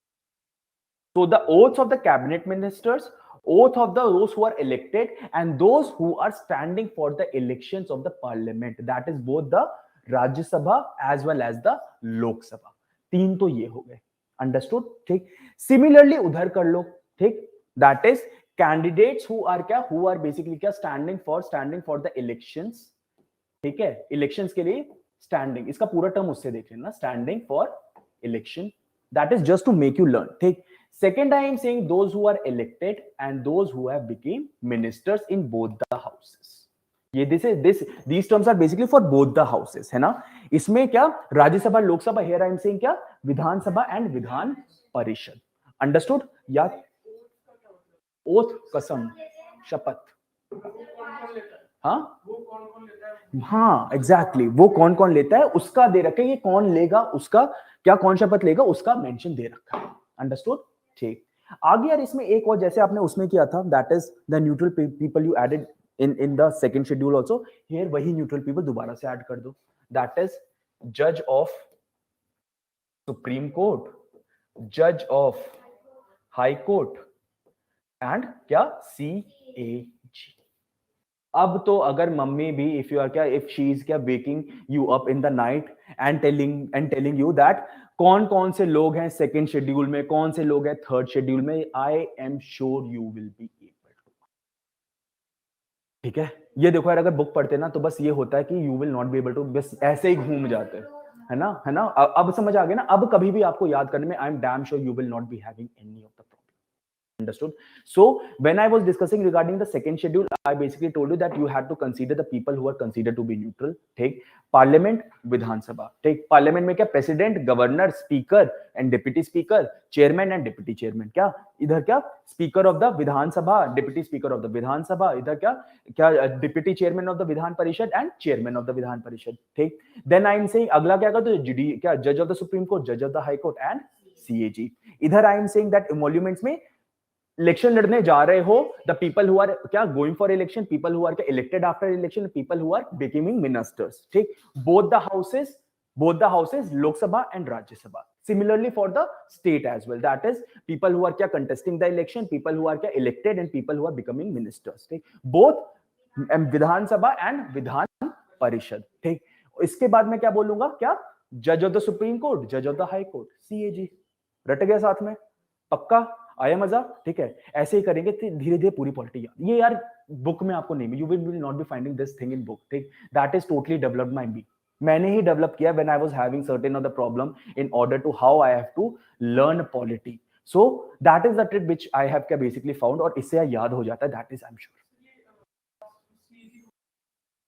So the oaths of the cabinet ministers, oath of those who are elected, and those who are standing for the elections of the parliament, that is both the Rajya Sabha as well as the Lok Sabha। तीन तो ये हो गए, understood. ठीक, similarly उधर कर लो। ठीक, that is candidates who are basically क्या, स्टैंडिंग फॉर द इलेक्शंस। ठीक है, इलेक्शंस के लिए स्टैंडिंग, इसका पूरा टर्म उससे देख लेना, standing for election. That is just to make you learn. ठीक, second I am saying those who are elected and those who have become ministers in both the houses। ये these terms are basically for both the houses, है ना। इसमें क्या, Rajya Sabha, Lok Sabha, here I am saying क्या, विधानसभा and Vidhan परिषद। Understood. या oath, कसम, शपथ, हाँ एग्जैक्टली, वो कौन कौन लेता है उसका दे रखा है, ये कौन लेगा उसका क्या, कौन शपथ लेगा उसका मेंशन दे रखा है। अंडरस्टूड। ठीक, आगे यार इसमें एक और, जैसे आपने उसमें किया था, that is the neutral people you added in the second schedule also, here वही न्यूट्रल पीपल दोबारा से ऐड कर दो, दैट इज जज ऑफ सुप्रीम कोर्ट, जज ऑफ हाई कोर्ट एंड क्या, CAG। अब तो अगर मम्मी भी, इफ शी इज क्या waking you up in the night and telling you that कौन कौन से लोग हैं सेकंड शेड्यूल में, कौन से लोग हैं थर्ड शेड्यूल में, I am sure you will be able to. ठीक है, ये देखो यार, अगर बुक पढ़ते ना तो बस ये होता है कि you will not be able to, बस ऐसे ही घूम जाते हैं, है ना। अब समझ आ गया ना। अब कभी भी आपको याद करने में, I am damn sure you will not be having any of the problem. Understood? So when I was discussing regarding the second schedule, I basically told you that you had to consider the people who are considered to be neutral। ठीक, parliament, Vidhan Sabha. ठीक, parliament में क्या, president, governor, speaker and deputy speaker, chairman and deputy chairman. क्या इधर क्या, speaker of the Vidhan Sabha, deputy speaker of the Vidhan Sabha, इधर क्या क्या deputy chairman of the Vidhan Parishad and chairman of the विधान परिषद। ठीक, देन आई एम सेइंग अगला क्या कर, तो क्या, जज ऑफ द सुप्रीम कोर्ट, जज of the high court and CAG। इधर आई एम सेइंग दैट इमोल्यूमेंट्स में इलेक्शन लड़ने जा रहे हो, द पीपल हु आर क्या, going for election, people who are क्या, elected after election, people who are becoming ministers. ठीक, both the houses Lok Sabha and Rajya Sabha. Similarly for the state as well, that is people who are क्या, contesting the election, people who are क्या, elected and people who are becoming ministers. ठीक, both Vidhan Sabha and Vidhan Parishad. ठीक, इसके बाद मैं क्या बोलूंगा, क्या, जज ऑफ द सुप्रीम कोर्ट, जज of the high court, CAG। रट गया साथ में, पक्का आया मजा। ठीक है, ऐसे ही करेंगे धीरे धीरे पूरी पॉलिटी। ये यार बुक में आपको नहीं, you will not be finding this thing in book. ठीक, that is totally developed by me, मैंने ही डेवलप किया when I was having certain of the problem in order to how I have to learn polity. So that is the trick which I have क्या basically found, और इससे याद हो जाता है, that is I am sure.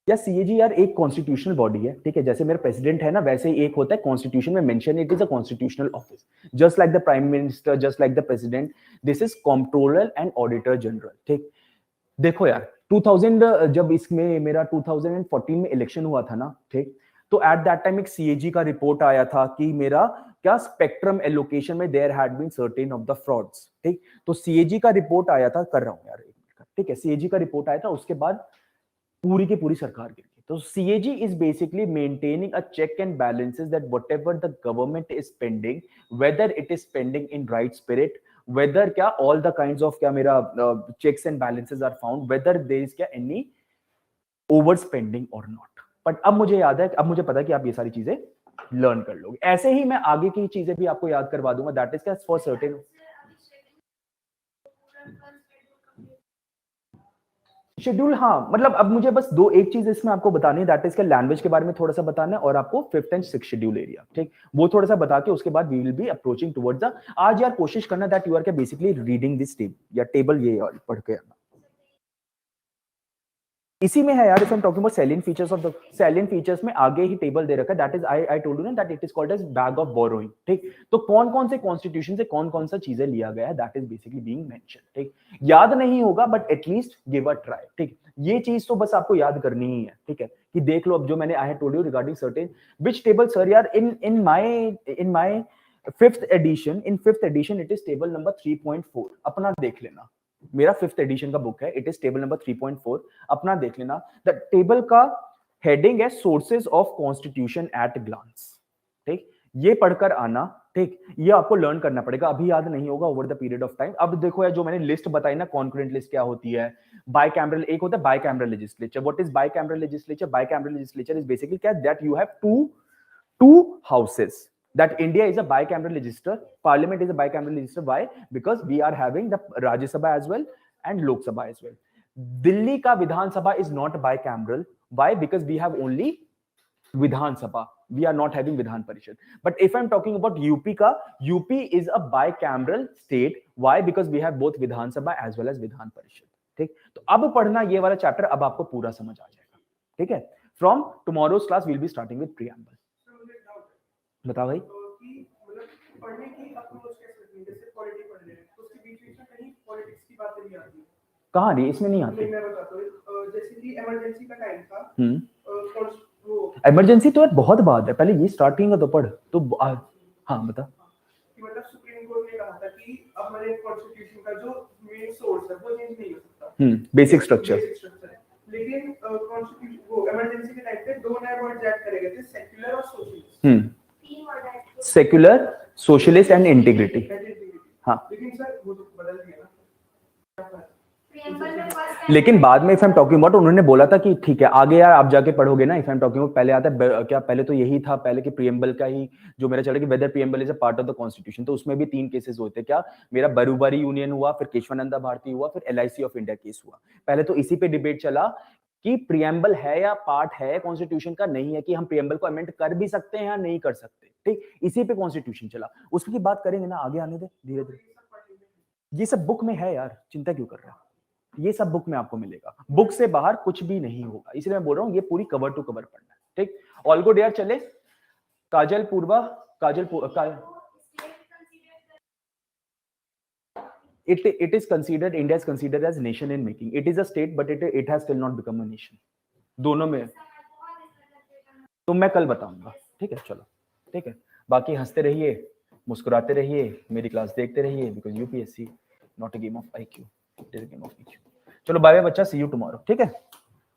या CAG यार एक कॉन्स्टिट्यूशनल बॉडी है। ठीक है, जैसे मेरा प्रेसिडेंट है ना, वैसे ही एक होता है कॉन्स्टिट्यूशन में mention, it is a constitutional office, just like the prime minister, just like the president, this is controller and auditor general. ठीक, देखो यार 2000 जब इसमें मेरा 2014 में इलेक्शन हुआ था ना, ठीक, तो एट दैट टाइम एक CAG का रिपोर्ट आया था कि मेरा क्या, स्पेक्ट्रम एलोकेशन में there had been certain of the frauds. ठीक, तो CAG का रिपोर्ट आया था, कर रहा हूं यार, ठीक है, CAG का रिपोर्ट आया था, उसके बाद पूरी की पूरी सरकार गिर गई। तो CAG is basically maintaining a check and balances that whatever the government is spending, whether it is spending in right spirit, whether क्या all the kinds of क्या मेरा checks and balances are found, whether there is क्या any overspending or not। But अब मुझे याद है, अब मुझे पता है कि आप ये सारी चीजें लर्न कर लोगे। ऐसे ही मैं आगे की चीजें भी आपको याद करवा दूंगा, दैट इज क्या, फॉर सर्टेन शेड्यूल। हाँ, मतलब अब मुझे बस एक चीज इसमें आपको बतानी है, दैट इज के लैंग्वेज के बारे में थोड़ा सा बताना है, और आपको 5th and 6th schedule area. ठीक, वो थोड़ा सा बता के उसके बाद we will be approaching towards the, आज यार कोशिश करना दैट यू आर क्या बेसिकली रीडिंग दिस टेबल, या टेबल ये पढ़ के आना। इसी में है यार, if I am talking about salient features of the salient features में आगे ही टेबल दे रखा है, that is I told you ना that it is called as bag of borrowing, ठीक। तो कौन कौन से कॉन्स्टिट्यूशन से कौन कौन सा चीजें लिया गया है, that is basically being mention, ठीक। याद नहीं होगा but at least give a try, ठीक। ये चीज तो बस आपको याद करनी ही है, ठीक है, कि देख लो अब जो मैंने I have told you regarding certain which table sir यार in my fifth edition it is table number 3.4, अपना देख लेना, मेरा फिफ्थ एडिशन का बुक है, इट इज टेबल नंबर 3.4, अपना देख लेना। द टेबल का हेडिंग है sources of constitution at glance, ठीक। ये पढ़कर आना, ठीक, ये आपको लर्न करना पड़ेगा, अभी याद नहीं होगा over the period of time. अब देखो यार जो मैंने लिस्ट बताई ना, कॉन्करेंट लिस्ट क्या होती है, बाइकैमरल, एक होता है bicameral legislature. What is bicameral legislature? Bicameral legislature is basically क्या, that you have two houses, that India is a bicameral legislature, parliament is a bicameral legislature. Why? Because we are having the Rajya Sabha as well and Lok Sabha as well. Delhi ka Vidhan Sabha is not bicameral. Why? Because we have only Vidhan Sabha, we are not having Vidhan Parishad. But if I'm talking about UP ka, UP is a bicameral state. Why? Because we have both Vidhan Sabha as well as Vidhan Parishad, ठीक। तो अब पढ़ना ये वाला chapter, अब आपको पूरा समझ आ जाएगा, ठीक है। From tomorrow's class we'll be starting with preamble. बताओ भाई। पढ़ने की अप्रोच कैसे रखनी है, जैसे पॉलिटिक्स पढ़ रहे हैं तो उसके बीच में कहीं पॉलिटिक्स की बातें भी आती है, कहां नहीं, इसमें नहीं आती। मैं बताता हूं, जैसे कि इमरजेंसी का टाइम था, वो इमरजेंसी तो यार बहुत बाद है, पहले ये स्टार्टिंग का तो पढ़ तो हाँ बता कि मतलब सुप्रीम कोर्ट ने कहा था कि अब हमारे कॉन्स्टिट्यूशन का जो मेन सोर्स है वो चेंज नहीं हो सकता, बेसिक स्ट्रक्चर, लेकिन कॉन्स्टिट्यूशन वो इमरजेंसी के टाइम पे दो नए वर्ड ऐड करे गए थे, सेक्युलर और socialist, secular, socialist and integrity. हाँ लेकिन सर वो तो बदल दिया ना, लेकिन बाद में if I am talking about, उन्होंने बोला था कि ठीक है आगे यार आप जाके पढ़ोगे ना, if I am talking about, पहले आता है क्या, पहले तो यही था पहले कि प्रीएम्बल का ही जो मेरा चल रहा है कि whether preamble is a part of the constitution, तो उसमें भी 3 केसेस होते हैं, क्या मेरा बरूबारी यूनियन हुआ, फिर केशवानंदा भारती हुआ, फिर LIC ऑफ इंडिया केस हुआ। पहले तो इसी पे डिबेट चला कि प्रीएम्बल है या पार्ट है कॉन्स्टिट्यूशन का, नहीं है कि हम प्रीएम्बल को अमेंड कर भी सकते हैं या नहीं कर सकते, ठीक, इसी पे कॉन्स्टिट्यूशन चला। उसकी बात करेंगे ना, आगे आने दे धीरे धीरे, ये सब बुक में है यार, चिंता क्यों कर रहा है, ये सब बुक में आपको मिलेगा, बुक से बाहर कुछ भी नहीं होगा, इसलिए मैं बोल रहा हूँ ये पूरी कवर टू कवर पढ़ना है, ठीक। ऑल गुड यार, चले काजल पूर्वा, it is considered, India is considered as nation in making, it is a state but it has still not become a nation, दोनों में तो मैं कल बताऊंगा, ठीक है, चलो ठीक है, बाकी हंसते रहिए, मुस्कुराते रहिए, मेरी क्लास देखते रहिए, because UPSC not a game of IQ, it is a game of EQ। चलो बाय बाय बच्चा, सी यू टुमारो, ठीक है।